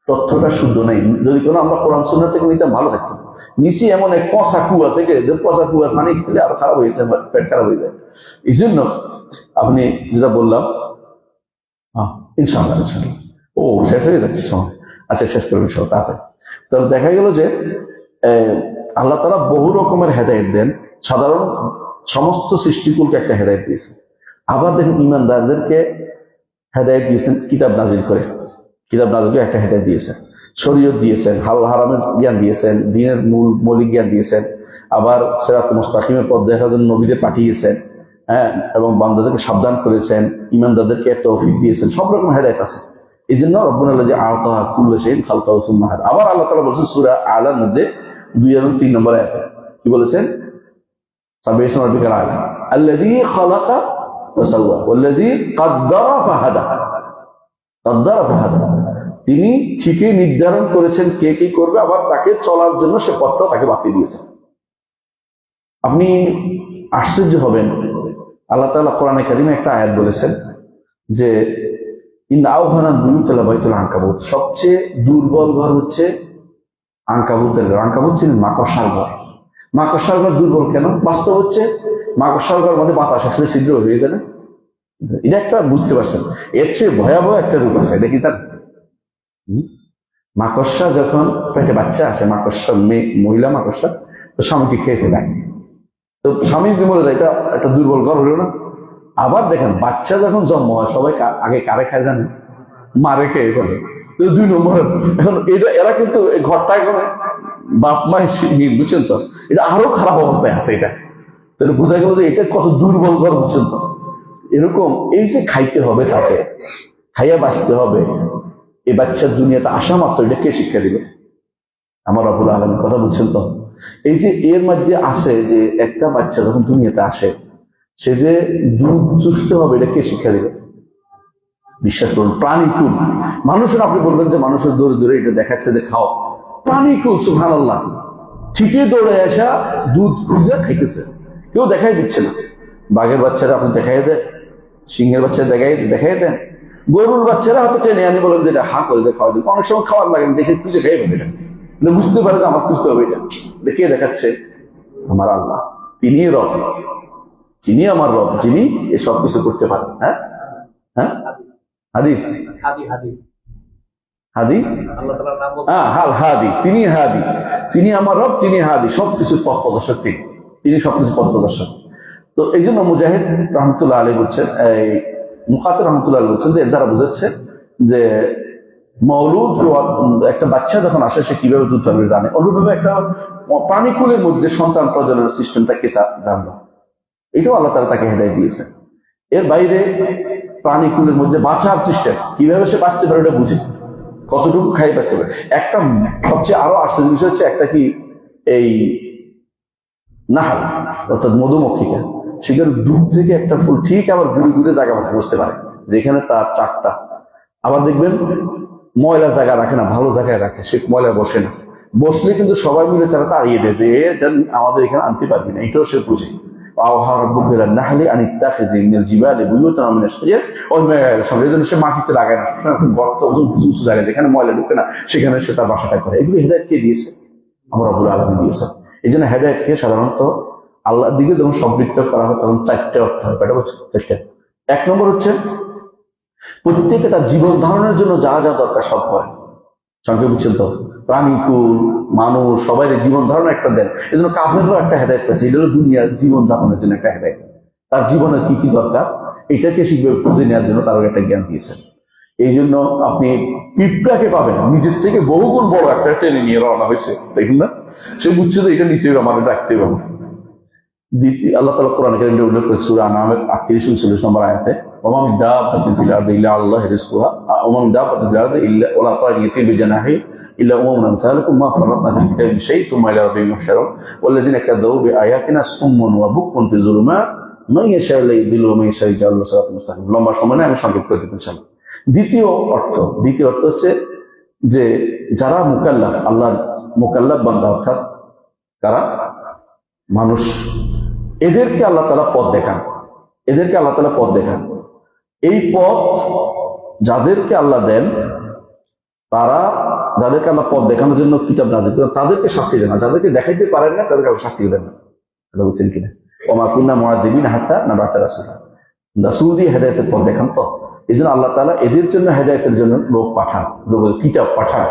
তথ্যটা শুদ্ধ নেই। যদি কোনো আমরা কোরআন সুন্নাহ থেকে নিতে ভালো থাকতাম, নিচে এমন এক পচা কুয়া থেকে, যে পচা কুয়ার পানি খেলে আরো খারাপ হয়ে যায়, পেট খারাপ হয়ে যায়। এই জন্য আপনি যেটা বললাম, ইনশাআল্লাহ ও শেষ হয়ে যাচ্ছে সময়, আচ্ছা শেষ করবেন সব তাড়াতাড়ি। তাহলে দেখা গেল যে আল্লাহ তাআলা বহু রকমের হেদায়েত দেন, সাধারণ সমস্ত সৃষ্টিকুলকে একটা হেদায়েত দিয়েছেন। আবার দেখুন ঈমানদারদেরকে হেদায়েত দিয়েছেন কিতাব নাজিল করে, কিতাব নাজিল একটা হেদায়েত দিয়েছেন, শরীয়ত দিয়েছেন, হালাল হারামের জ্ঞান দিয়েছেন, দ্বীনের মৌলিক জ্ঞান দিয়েছেন, আবার সিরাত মুস্তাকিমের পথ দেখার জন্য নবীদের পাঠিয়েছেন, হ্যাঁ, এবং বান্দাদেরকে সাবধান করেছেন, ইমানদারদেরকে তৌফিক দিয়েছেন, সব রকম হেদায়েত আছে। এই জন্য রব্বুল আল্লাহ যে আতাহা কুল্লা শাইইন খালকাহু সুম্মা হাদা। আবার আল্লাহ তাআলা বলেছেন সূরা আলার মধ্যে 2 এবং 3 নম্বর আয়াতে কি বলেছেন? সাবিহান রাব্বিকাল আলা আল্লাযী খালাকা ওয়া সাওয়া ওয়াল্লাযী কাদ্দারা ফাহাদা। কাদ্দারা ফাহাদা, তিনি ঠিকই নির্ধারণ করেছেন কে কি করবে, আবার তাকে চলার জন্য সে পথটা তাকে বাতিয়ে দিয়েছেন। আপনি আশ্চর্য হবেন, আল্লাহ তাআলা কোরআনে কারিমে একটা আয়াত বলেছেন যে ইন আওহানাল বুয়ুত লাবাইতুল আনকাবুত, সবচেয়ে দুর্বল ঘর হচ্ছে আনকাবুতের ঘর। আনকাবুত ছিলেন মাকড়সার ঘর। মাকড়সার ঘর দুর্বল কেন? বাস্তব হচ্ছে মাকড়সার ঘর মধ্যে বাতাস আসলে ছিদ্র হয়ে যায় না। এটা একটা বুঝতে পারছেন, এর চেয়ে ভয়াবহ একটা রূপ আছে দেখি তার। মাকড়সা যখন পেটে বাচ্চা আসে, মাকড়সা মহিলা মাকড়সা, তো স্বামীকে খেয়ে ফেলায়, তো স্বামী যদি মরে যায়, এটা একটা দুর্বল ঘর হলো না? আবার দেখেন বাচ্চা যখন জন্ম হয়, সবাই আগে কারে খায় জানেন? মারে খেয়ে ফেলে। তো 2 নম্বর। এখন এটা এরা কিন্তু এই ঘরটা এখন বাপ মাই, বুঝছেন তো? এটা আরো খারাপ অবস্থায় আছে। এটা তাহলে বোঝা গেল যে এটা কত দুর্বল ঘর, বুঝছেন তো? এরকম এই যে খাইতে হবে, তাকে খাইয়া বাঁচতে হবে, এই বাচ্চার দুনিয়াতে আসা মাত্র এটা কে শিক্ষা দিবে? আমার রব্বুল আলামিন, কথা বুঝছেন তো? এই যে এর মধ্যে আছে যে একটা বাচ্চা যখন দুনিয়াতে আসে, সে যে দুধ চুষতে হবে, এটা কে শিক্ষা দিবে? বিশ্বাস করুন, প্রাণীকুল। মানুষের আপনি বলবেন যে মানুষের দৌড়ে দৌড়ে এটা দেখাচ্ছে যে খাও, প্রাণীকুল সুবহানাল্লাহ ঠিকই দৌড়ে আসা দুধ খুঁজে খাইতেছে, কেউ দেখাই দিচ্ছে না। বাঘের বাচ্চারা আপনি দেখাই দেন, সিংহের বাচ্চা দেখাই দেন, গরুর বাচ্চারা হয়তো টেনে আনি, বলেন যে এটা হা করে খাওয়া দিন, অনেক সময় খাওয়ার লাগে দেখে খুঁজে খাই পাবে, এটা বুঝতে পারে যে আমার খুঁজতে হবে। এটা দেখে দেখাচ্ছে আমার আল্লাহ, তিনি রব, যিনি আমার রব, যিনি এসব কিছু করতে পারেন। হ্যাঁ হ্যাঁ, হাদিস হাদি, হাদি, তিনি হাদি, তিনি আমার রব, তিনি হাদি, সবকিছু পথ প্রদর্শক, তিনি সবকিছু পথ প্রদর্শক। তো এই জন্য মুজাহিদ রহমতুল্লাহ আলী বলছেন, এই মুকাতিল রহমতুল্লাহ আলী বলছেন যে এর দ্বারা বোঝাচ্ছে যে মৌলুদ, একটা বাচ্চা যখন আসে সে কিভাবে দুধ পাবে জানে, অনুরূপভাবে একটা প্রাণীকুলের মধ্যে সন্তান প্রজননের সিস্টেমটা কে জানলো, এটাও আল্লাহ তাআলা তাকে হেদায়েত দিয়েছেন। এর বাইরে প্রাণীকুলের মধ্যে বাঁচার সিস্টেম, কিভাবে সে বাঁচতে পারে এটা বুঝে, কতটুকু খাই বাঁচতে পারে। একটা সবচেয়ে আরো আশ্চর্য বিষয় হচ্ছে, একটা কি এই নাহাল অর্থাৎ মধুমক্ষিকা, সেখানে দূর থেকে একটা ফুল ঠিক আবার ঘুরে ঘুরে জায়গা মতো বসতে পারে, যেখানে তার চারটা। আবার দেখবেন ময়লা জায়গা রাখে না, ভালো জায়গায় রাখে, সে ময়লা বসে না, বসলে কিন্তু সবাই মিলে তারা তাড়িয়ে দেয় যে আমাদের এখানে আনতে পারবি না, এটাও সে বুঝে। সে মাটিতে লাগায় না, গর্ত উঁচু জায়গায় যেখানে ময়লা ঢুকে না, সেখানে সে তার বাসাটা করে। এগুলো হেদায়েত কে দিয়েছে? আমার রব্বুল আলামিন দিয়েছে। এই জন্য হেদায়েতকে সাধারণত আল্লাহর দিকে যখন সম্পৃক্ত করা হয়, তখন 4টে অর্থ হয়। কয়টা বলছে? 4টে। 1 নম্বর হচ্ছে প্রত্যেকে তার জীবন ধারণের জন্য যা যা দরকার সব করে। সংক্ষেপে বুঝছেন তো? প্রাণীকুল, মানুষ, সবাই জীবন ধারণ একটা দেন। এই জন্য কাফেরও একটা হেদায়েত পেয়েছে, এটা হলো দুনিয়ার জীবন যাপনের জন্য একটা হেদায়েত। তার জীবনের কি কি দরকার এটাকে শিখবে, খুঁজে নেওয়ার জন্য তারও একটা জ্ঞান দিয়েছেন। এই জন্য আপনি পিঁপড়াকে পাবেন নিজের থেকে বহুগুণ বড় একটা টেনে নিয়ে রওনা হয়েছে, দেখুন না? সে বুঝছে যে এটা নিতে হবে, আমাদের রাখতে হবে। দ্বিতীয়, আল্লাহ তাআলা কোরআনে কারীমে উল্লেখ করেছে সূরা আনআমের 38-39 নম্বর আয়াতে, ওয়া মিন দাব্বাতিন ফিল আরদি ইল্লা আল্লাহু রিজকুহা ওয়া মিন দাব্বাতিন ফিল আরদি ইল্লা ওয়া লা তায়িরিন বিজানাহি ইল্লা উমামুন আমসালুকুম মা ফারাতনা ফিল কিতাবি মিন শাইইন সুম্মা ইলা রাব্বিহিম ইহশারুন ওয়াল্লাযিনা কাযাবু বিআয়াতিনা সুম্মুন ওয়া বুকমুন ফি যুলুমাত মান ইয়াশাউ ইউদিল্লু ওয়া মান ইয়াশাউ ইয়াজআলহু সিরাতান মুস্তাকিম। লম্বা সময় না, আমি সংক্ষেপ করে দিতে চাই। দ্বিতীয় অর্থ হচ্ছে যে যারা মুকাল্লাফ, আল্লাহর মুকাল্লাফ বান্দা, অর্থাৎ তারা মানুষ, এদেরকে আল্লাহ তাআলা পথ দেখান, এই পথ যাদেরকে আল্লাহ দেন, তারা যাদেরকে আল্লাহ পথ দেখানোর জন্য কিতাব নাযিল করেন, তাদেরকে শাস্তি দেন না, যাদেরকে দেখাইতে পারেন না তাদেরকে শাস্তি দেন না। এটা বুঝছেন কিনা? ওয়া মা কুন্না মুআযিবিনা হাত্তা নাবআসা রাসূলা, রাসূল দিয়ে হেদায়েতের পথ দেখান। তো এই জন্য আল্লাহ তাআলা এদের জন্য হেদায়েতের জন্য লোক পাঠান, কিতাব পাঠান,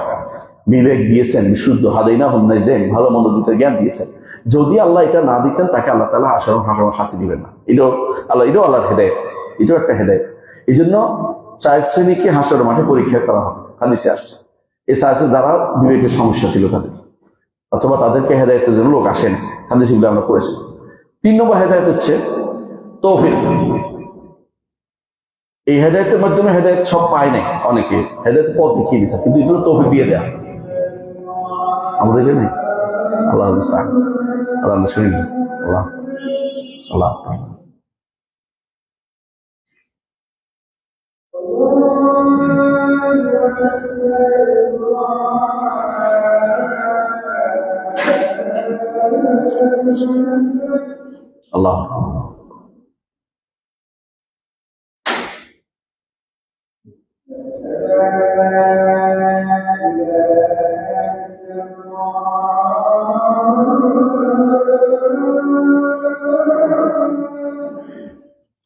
বিবেক দিয়েছেন, বিশুদ্ধ হাদাইনাহুন নাজদাইন, ভালো মন্দ দুটো জ্ঞান দিয়েছেন। যদি আল্লাহ এটা না দিতেন, তাকে আল্লাহ তাআলা শাস্তি দিবেন না। এটাও আল্লাহর হেদায়েত, এটাও একটা হেদায়েত। এই জন্য 4 শ্রেণীকে হাসরের মাঠে পরীক্ষা করা হবে, হাদিসে আসছে। এই 4 যারা বিবেকের সমস্যা ছিল তাদের, অথবা তাদেরকে হেদায়েতের জন্য লোক আসেন, হাদিসগুলো আমরা পড়েছি। 3 নম্বর হেদায়েত হচ্ছে তৌফিক। এই হেদায়েতের মাধ্যমে হেদায়েত সব পায় নাই, অনেকে হেদায়েত পথ দেখিয়ে দিচ্ছে, কিন্তু এগুলো তৌফিক দিয়ে দেয়া আমাদের নেই। আল্লাহ আল্লাহ শুনি আল্লাহ আল্লাহ আল্লাহ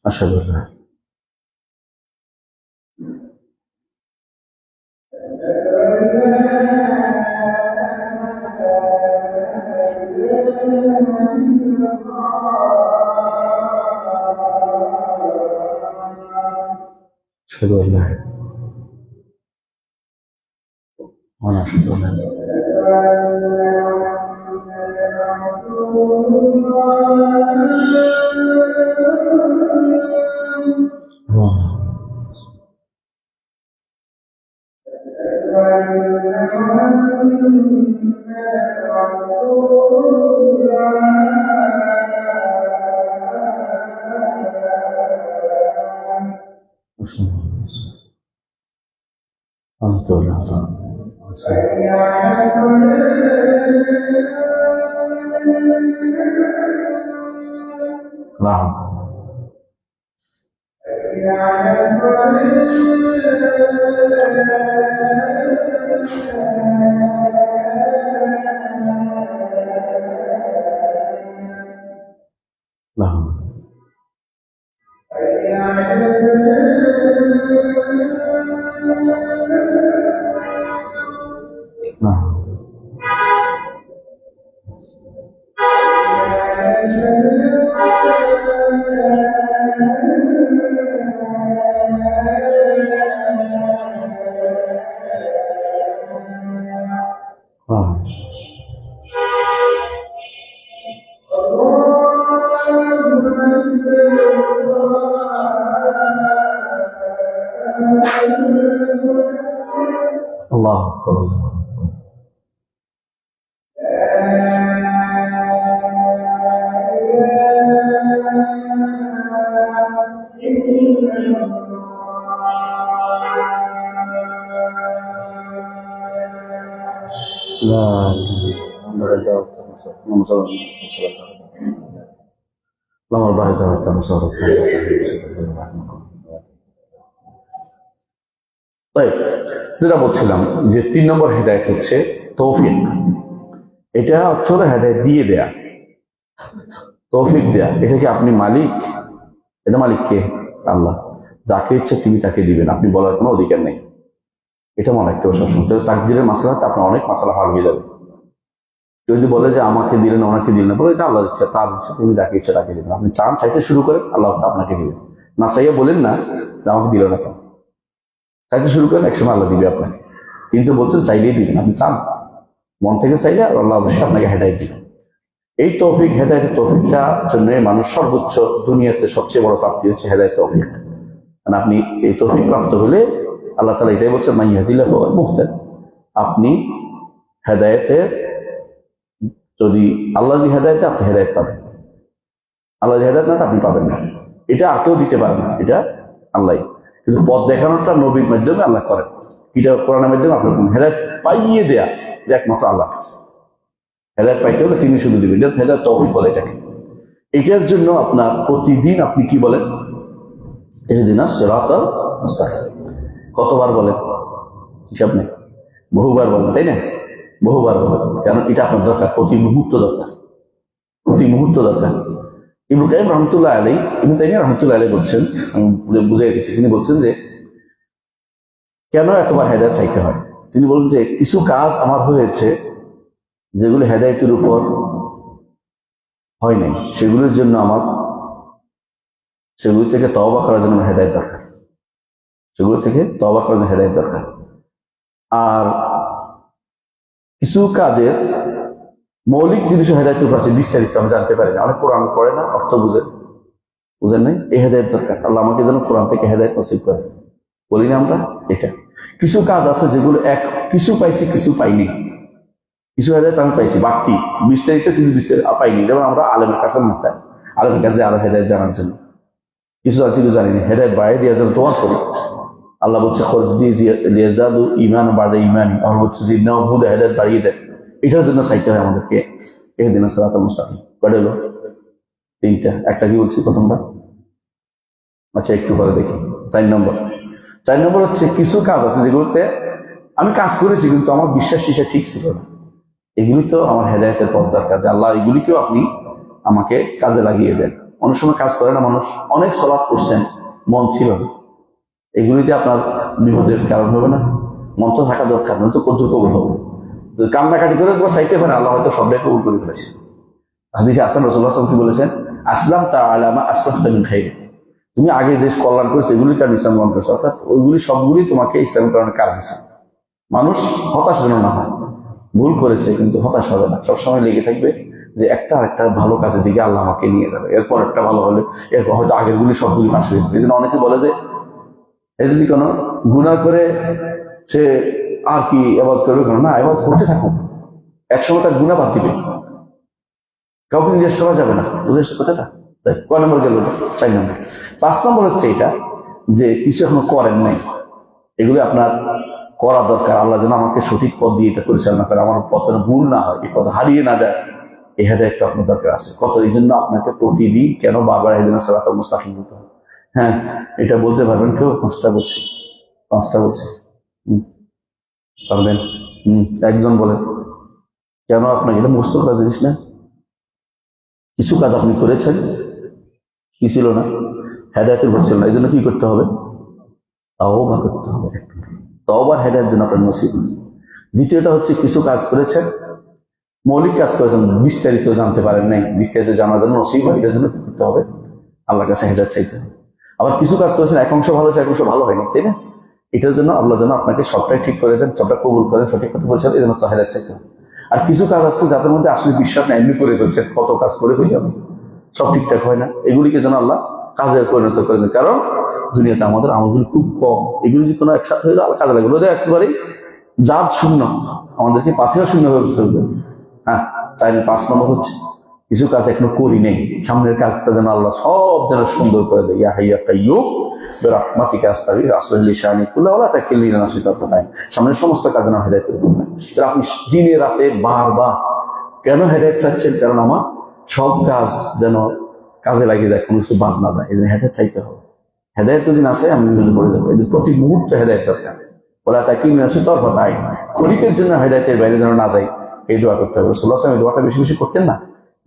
أشهد أن لا أشهد أن لا وأنا أشهد أن لا أنت ولا نعم نعم نعم الله أكبر لا اللهم بارك لنا وصلى তাই যেটা বলছিলাম যে 3 নম্বর হেদায়েত হচ্ছে তৌফিক। এটা অর্থ হলো হেদায়েত দিয়ে দেয়া, তৌফিক দেয়া। এটা কি আপনি মালিক? এটা মালিক কে? আল্লাহ। যাকে ইচ্ছে তিনি তাকে দিবেন, আপনি বলার কোনো অধিকার নেই। এটা মনে রাখতে হবে সবসময়। তাকদীরের মাসলাতে আপনার অনেক মাসলা হাল হয়ে যাবে। কেউ যদি বলে যে আমাকে দিলেন ওনাকে দিলেন না, বলে এটা আল্লাহর ইচ্ছা, তার ইচ্ছা, তিনি যাকে ইচ্ছা তাকে দিবেন। আপনি চান চাইতে শুরু করেন, আল্লাহ আপনাকে দিবেন। না চাইয়া বলেন না যে আমাকে দিল না কেন, চাইতে শুরু করেন, একসময় আল্লাহ দিবে আপনাকে। কিন্তু বলছেন চাইলেই দিবেন, আপনি চান মন থেকে চাইলে আল্লাহ অবশ্যই আপনাকে হেদায়েত দিবেন। এই তৌফিক, হেদায়েতের তৌফিকটার জন্য মানুষ সর্বোচ্চ দুনিয়াতে সবচেয়ে বড় প্রাপ্তি হচ্ছে হেদায়েত তৌফিক। মানে আপনি এই তৌফিক প্রাপ্ত হলে আল্লাহ তাআলা এটাই বলছেন মান ইয়াহদিল্লাহু ফাহুয়া মুহতাদ। আপনি হেদায়েতের, যদি আল্লাহ যদি হেদায়েতে আপনি হেদায়েত পাবেন, আল্লাহ যদি হেদায়েত না আপনি পাবেন না। এটা আর কেউ দিতে পারেন না, এটা আল্লাহ। কিন্তু পথ দেখানোটা নবীর মাধ্যমে আল্লাহ করেন, এটা কোরআনের মাধ্যমে আপনার হেদায়েত পাইয়ে দেয়া একমাত্র আল্লাহ কাছে। হেদায়েত পাইতে হলে তিনি শুধু দিবেন, এটা হেদায়েত তৌফিক বলে এটাকে। এটার জন্য আপনার প্রতিদিন আপনি কি বলেন? ইহদিনাস সিরাতাল মুস্তাকিম। কতবার বলেন হিসাব নেই, বহুবার বলেন, তাই না? বহুবার বলেন, কারণ এটা আপনার দরকার, প্রতি মুহূর্ত দরকার, প্রতি মুহূর্ত দরকার। ইবনে কাইয়্যিম রাহমাতুল্লাহ আলাইহি, ইবনে তাইমিয়া রাহমাতুল্লাহ আলাইহি বলছেন, আমি বুঝাই দিচ্ছি, তিনি বলছেন যে কেন এতবার হেদায়েত চাইতে হয়। তিনি বলেন যে কিছু কাজ আমার হয়েছে যেগুলো হেদায়েতের উপর হয় নাই, সেগুলোর জন্য আমার, সেগুলো থেকে তওবা করার জন্য আমার হেদায়েত দরকার, সেগুলো থেকে তওবা করার জন্য হেদায়েত দরকার। আর কিছু কাজের মৌলিক জিনিস হেদায়তের কাছে বিস্তারিত আমি জানতে পারি না, অনেক কোরআন পড়ে না, অর্থ বুঝেন নাই। এই হেদায়ত দরকার, আল্লাহ আমাকে যেন কোরআন থেকে হেদায়ত নসিব করে। বলি না আমরা এটা। কিছু কাজ আছে যেগুলো কিছু পাইছি কিছু পাইনি, কিছু হেদায়ত আমি পাইছি বাড়তি বিস্তারিত, কিছু বিস্তারিত পাইনি। যেমন আমরা আলেমের কাছে মাথায়, আলেমের কাছে আরো হেদায়ত জানার জন্য কিছু আছে কিছু জানি না, হেদায়ত বাড়িয়ে দেওয়ার জন্য তোমার করি। আল্লাহ বলছে খরচদাদু ইমান বাড়ে ইমান, আমার বলছে যে হেদায়ত বাড়িয়ে দেয়। এটার জন্য চাইতে হয় আমাদেরকে এহদিন সিরাতাল মুস্তাকিম। কয়টা হলো? তিনটা। একটা কি বলছি প্রথমটা? আচ্ছা একটু পরে দেখি। 4 নম্বর হচ্ছে কিছু কাজ আছে যেগুলোতে আমি কাজ করেছি কিন্তু আমার বিশ্বাস ঠিক ছিল না, এগুলি তো আমার হেদায়তের পথ দরকার, যে আল্লাহ এগুলিকেও আপনি আমাকে কাজে লাগিয়ে দেন। অনেক সময় কাজ করে না মানুষ, অনেক সলাৎ করছেন, মন ছিল না, এগুলিতে আপনার বিপদের কারণ হবে না? মন তো থাকা দরকার, নয় তো কদ্দুর কবুল হবে। কান্নাকাটি করে চাইতে পারে, আল্লাহ হয়তো সবটাই কবুল করে ফেলেছে। হাদিসে হাসান রাসূলুল্লাহ সাল্লাল্লাহু আলাইহি ওয়াসাল্লাম কি বলেছেন? আসলাম তাআলামা আসলাফতা মিন খাইর, তুমি আগে যে কল্যাণ করেছো এগুলি কারণ ইসলাম গ্রহণ করেছো, অর্থাৎ ওইগুলি সবগুলি তোমাকে ইসলামের কারণে কাজ হয়েছে। মানুষ হতাশ যেন না হয়, ভুল করেছে কিন্তু হতাশ হবে না, সবসময় লেগে থাকবে যে একটা আরেকটা ভালো কাজের দিকে আল্লাহ আমাকে নিয়ে যাবে, এরপর একটা ভালো হলে এরপর হয়তো আগের গুলি সবগুলি নাশ হয়ে যাবে। এই জন্য অনেকে বলে যে এই যদি কোনো গুনাহ করে সে আর কি ইবাদত করবে কেন? না, ইবাদত করতে থাকুক, একসময় তার গুনাহ বাদ দিবে, কাউকে নির্দেশ করা যাবে না। বুঝেছ কথাটা? কয় নম্বর গেল? 4 নম্বর। 5 নম্বর হচ্ছে এটা যে কিছু এখনো করেন নাই, এগুলি আপনার করা দরকার। আল্লাহ যেন আমাকে সঠিক পথ দিয়ে এটা পরিচালনা করে, আমার পথ যেন ভুল না হয়, এই পথ হারিয়ে না যায়, এই হেদায়েতটা আপনার দরকার আছে। কত এই জন্য আপনাকে প্রতিদিন কেন বারবার ইহদিনাস সিরাতাল মুস্তাকিম বলতে হবে? হ্যাঁ, এটা বলতে পারবেন কেউ? 5টা বলছি। পারবেন? একজন বলেন। কেন আপনাকে? এটা মুখস্থ করা জিনিস না। কিছু কাজ আপনি করেছেন, কি ছিল না? হেদায়েতের ভর ছিল না, এই জন্য কি করতে হবে? তওবা করতে হবে। তওবার হেদায়েতের জন্য আপনার নসিব। দ্বিতীয়টা হচ্ছে কিছু কাজ করেছেন, মৌলিক কাজ করেছেন, বিস্তারিত জানতে পারেন নাই, বিস্তারিত জানার জন্য নসিব হয়, এটার জন্য কি করতে হবে? আল্লাহর কাছে হেদায়েত চাইতে হবে। আবার কিছু কাজ করেছেন এক অংশ ভালো হয়েছে, এক অংশ ভালো হয়নি, তাই না? এটার জন্য আল্লাহ যেন আপনাকে সবটাই ঠিক করে দেন, সবটা কবুল করেন, সঠিক কথা বলছেন, এই জন্য তো হেদায়েত চাইতে হবে। আর কিছু কাজ আছে যাদের মধ্যে আসলে বিশ্বাস না, এমনি করে ফেলছেন, কত কাজ করে হয়ে যাবে, সব ঠিকঠাক হয় না, এগুলিকে যেন আল্লাহ কাজে পরিণত করে দেন। কারণ দুনিয়াতে আমাদের আমলগুলি খুব কম, এগুলি যদি কোনো একসাথে হয়ে যায় কাজে লাগবে, ওদের একেবারেই জাত শূন্য, আমাদেরকে পাথেও শূন্য হয়ে বুঝতে হবে। হ্যাঁ, 5 নম্বর হচ্ছে কিছু কাজ এখনো করি নেই, সামনের কাজটা যেন আল্লাহ সব যেন সুন্দর করে দেয়। ইয়া হাইয়া কাইয়্যুম বিরহমাতিকা আস্তাগীথ আসলিল লিসানি কুল্লা ওয়ালা তাকিলনা নাফসি তারফাতা আইন, সামনের সমস্ত কাজ যেন হেদায়েতের উপর হয়। তাহলে আপনি দিনে রাতে বারবার কেন হেদায়েত চাচ্ছেন? কারণ আমার সব কাজ যেন কাজে লাগিয়ে যায়, কোনো কিছু বাদ না যায়, এই জন্য হেদায়েত চাইতে হবে। হেদায়েত যদি না চাই আমি মিলে পড়ে যাবো। এই প্রতি মুহূর্তে হেদায়েত দরকার। ওয়ালা তাকিলনা নাফসি তারফাতা আইন, ক্ষণিকের জন্য হেদায়েতের বাইরে যেন না যাই, এই দোয়া করতে হবে। রাসূলুল্লাহ সাল্লাল্লাহু আলাইহি ওয়াসাল্লাম এই দোয়াটা বেশি বেশি করতেন না,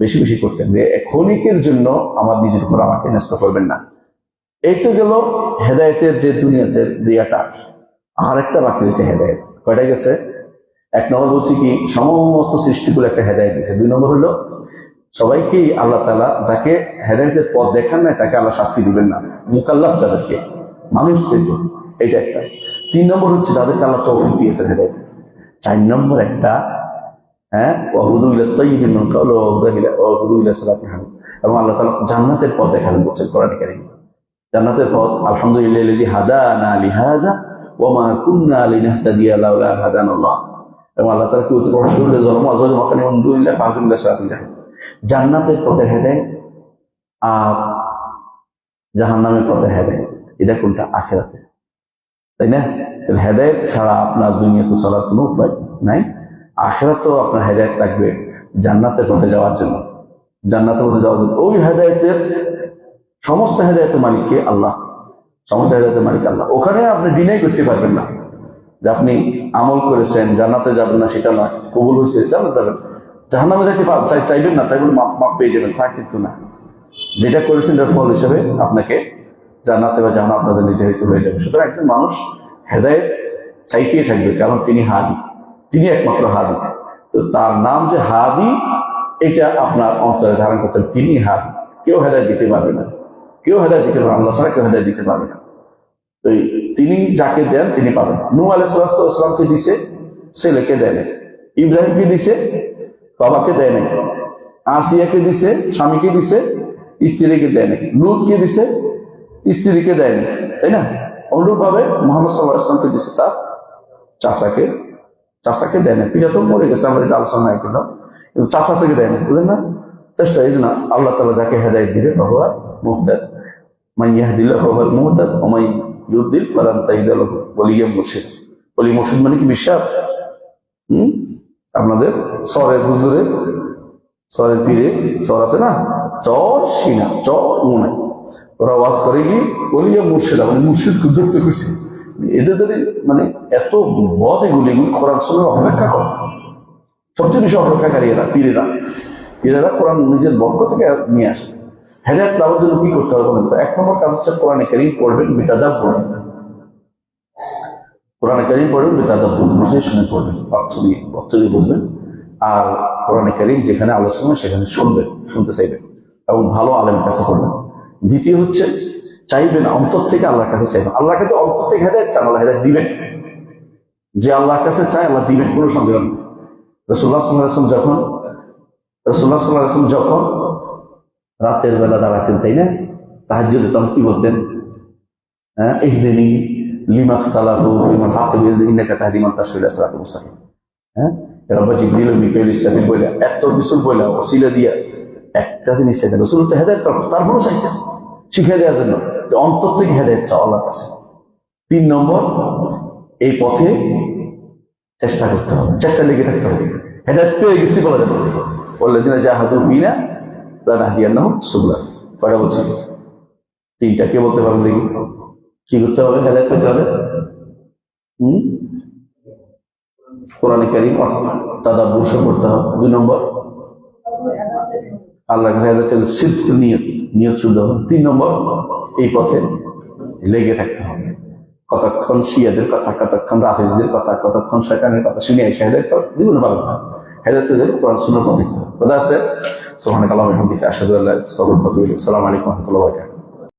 বেশি বেশি করতেন যে ক্ষণিকের জন্য আমার নিজের উপর আমাকে ন্যস্ত করবেন না। এই তো গেল হেদায়েতের যে দুনিয়াতে দিয়াটা। আর একটা বাকি রয়েছে হেদায়েত। কয়টা গেছে? 1 নম্বর বলছি কি সমস্ত সৃষ্টিগুলো একটা হেদায়েত দিয়েছে। 2 নম্বর হলো সবাইকেই আল্লাহ তাআলা যাকে হেদায়েতের পথ দেখান নাই তাকে আল্লাহ শাস্তি দিবেন না, মুকাল্লাফ যাদেরকে, মানুষদেরকে, এটা একটা। 3 নম্বর হচ্ছে যাদেরকে আল্লাহ তৌফিক দিয়েছেন হেদায়েত। 4 নম্বর একটা এবং আল্লাহ তাআলা জান্নাতের পথ দেখাবেন বলছেন কোরআনে কারীমে। জান্নাতের পথ আলহামদুলিল্লাহি হাদানা লিহাযা ওয়া মা কুন্না লিনাহতাদিয়া লাউলা আন হাদানাল্লাহ। এবং আল্লাহ তাআলা কি উত্তর রাসূল জন্ম আজওয়াজ মাকানি আলহামদুলিল্লাহ বাহুল্লাহ সালাতিল্লাহ। জান্নাতের পথে হেদায়েত আর জাহান্নামের পথে হেদায়েত, এটা কোনটা? আখিরাতে, তাই না? তাহলে হেদায়েত ছাড়া আপনার দুনিয়াতে চলার কোনো উপায় নাই। আখিরাতেও আপনার হেদায়েত লাগবে জান্নাতের পথে যাওয়ার জন্য। জান্নাতের পথে যাওয়ার জন্য ওই হেদায়েতের সমস্ত হেদায়েতের মালিককে আল্লাহ, সমস্ত হেদায়েতের মালিক আল্লাহ। ওখানে আপনি ডিনাই করতে পারবেন না যে আপনি আমল করেছেন জান্নাতে যাবেন না, সেটা নয়। কবুল হয়েছে জান্নাতে যাবেন, জাহান্নামে যাইতে চাইবেন না তাই বলে মাপ পেয়ে যাবেন, তা কিন্তু না। যেটা করেছেন তার ফল হিসেবে আপনাকে জান্নাতে বা জাহান্নাম আপনার জন্য নির্ধারিত হয়ে যাবে। সুতরাং একজন মানুষ হেদায়েত চাইতেই থাকবে, কারণ তিনি হাদি, তিনি একমাত্র হাদি। তো তার নাম যে হাদি, এটা আপনার অন্তরে ধারণ করতে, তিনি হাদি। কেউ হেদায়েত দিতে পারবে না, কেউ হেদায়েত দিতে পারবে, আল্লাহ ছাড়া কেউ হেদায়েত দিতে পারবে না। তো তিনি যাকে দেন তিনি পাবেন। নূহ আলাইহিস সালামকে দিছে, ছেলেকে দেন। ইব্রাহিমকে দিছে, বাবাকে দেয় নাই, আসিয়াকে দিছে, স্বামীকে দিছে, স্ত্রীকে দেয় নাই, লুতকে দিছে, স্ত্রীকে দেয় নাই, তাই না? অনুরূপ ভাবে মোহাম্মদ সাল্লাল্লাহু আলাইহি ওয়াসাল্লামকে দিছে তার চাচাকে দেয় না। পিতা তো মরে গেছে, আমরা এটা আলোচনা নাই করলাম, কিন্তু চাচা থেকে দেয় না, বুঝলেন না? চেষ্টা এই জন্য আল্লাহ তাআলা যাকে হেদায়েত দিবে বাবা মুহতাদ, মান ইয়াহদিল্লাহু ফাহুয়াল মুহতাদ ওয়া মান ইউদ্লিল ফালান তাজিদ লাহু ওয়ালিয়্যান মুরশিদ। ওলি মুরশিদ মানে কি বিশ্বাস? আপনাদের সরের হুজুরের, সরের পীরে, সর আছে না, চর সিনা, চর মনে, ওরা ওয়াজ করে কি ওলিয়া মুর্শিদা, মানে মুর্শিদ ধরতে খুশি। এদের মানে এত বদ এগুলি কোরআন সুন্নাহ অপেক্ষা করে, সবচেয়ে বেশি অপেক্ষাকারী এরা পীরেরা কোরআন নিজের বক্ষ থেকে নিয়ে আসে। হেদায়েত লাভের জন্য কি করতে হবে বলেন তো? 1 নম্বর কাজ হচ্ছে কোরআনে কারীম পড়বেন, বিতাদাব্বুর। কোরআনে কারীম পড়বেন বিতাদাব্বুর, বুঝে শুনে পড়বেন, অর্থ দিয়ে বুঝবেন। আর কোরআনে কারীম যেখানে আলোচনা সেখানে শুনতে চাইবেন এবং ভালো আলেমের কাছে পড়বেন। দ্বিতীয় হচ্ছে চাইবেন অন্তর থেকে আল্লাহর কাছে চাইবেন। আল্লাহর কাছে অন্তর থেকে হেদায়েত চান, আল্লাহ হেদায়েত দিবেন। যে আল্লাহর কাছে চায় আল্লাহ দিবেন, কোনো সন্দেহ নেই। রাসূলুল্লাহ সাল্লাল্লাহু আলাইহি ওয়াসাল্লাম যখন রাতের বেলা দাঁড়াতেন, তাই না, তাহাজ্জুদে তখন কি বলতেন? ইহদিনি লিমা ইখতালাফু লিমান হাক্কা বিইজনিকা ইন্নাকা তাহদি মান তাশাউ ইলা সিরাতিল মুস্তাকিম। রব্বা জিবরিল ও মিকাইল ইসরাফিল বলে এত কিছু বলে ওসিলা দিয়া একটা জিনিস চাইতেন, রাসূল তো হেদায়েত করতেন, তারপরও চাইতেন শিখিয়ে দেওয়ার জন্য অন্তর থেকে হেদায়েত চাও আল্লাহর কাছে। 3 নম্বর, এই পথে চেষ্টা করতে হবে, চেষ্টা লেগে থাকতে হবে। হেদায়েত পেয়ে গেছি বলা যাবে, ওয়াল্লাযিনা জাহাদু ফিনা লানাহদিয়ান্নাহুম সুবুলানা। কয়টা বলছি? 3টা। কে বলতে পারেন দেখি? কি করতে হবে হেদায়েত পেতে হলে? কোরআনে কারীম তাদাব্বুর করতে হবে। 2 নম্বর, আল্লাহর কাছে হেদায়েত চাইলে সিদক নিয়ত শুদ্ধ হবে। 3 নম্বর, এই পথে লেগে থাকতে হবে। কতক্ষণ শিয়াদের কথা, কতক্ষণ রাফেজদের কথা, কতক্ষণ শয়তানের কথা শুনে এসে হেদায়েত জীবনে পাবেন না। হেদায়েত পেতে কোরআন সুন্নাহ পড়তে হবে। কথা আছে? সুবহানাকাল্লাহু ওয়া বিহামদিকা আশহাদু আল্লা ইলাহা ইল্লা আনতা আস্তাগফিরুকা ওয়া আতুবু ইলাইক। আসসালামু আলাইকুম ওয়া রাহমাতুল্লাহি ওয়া বারাকাতুহু।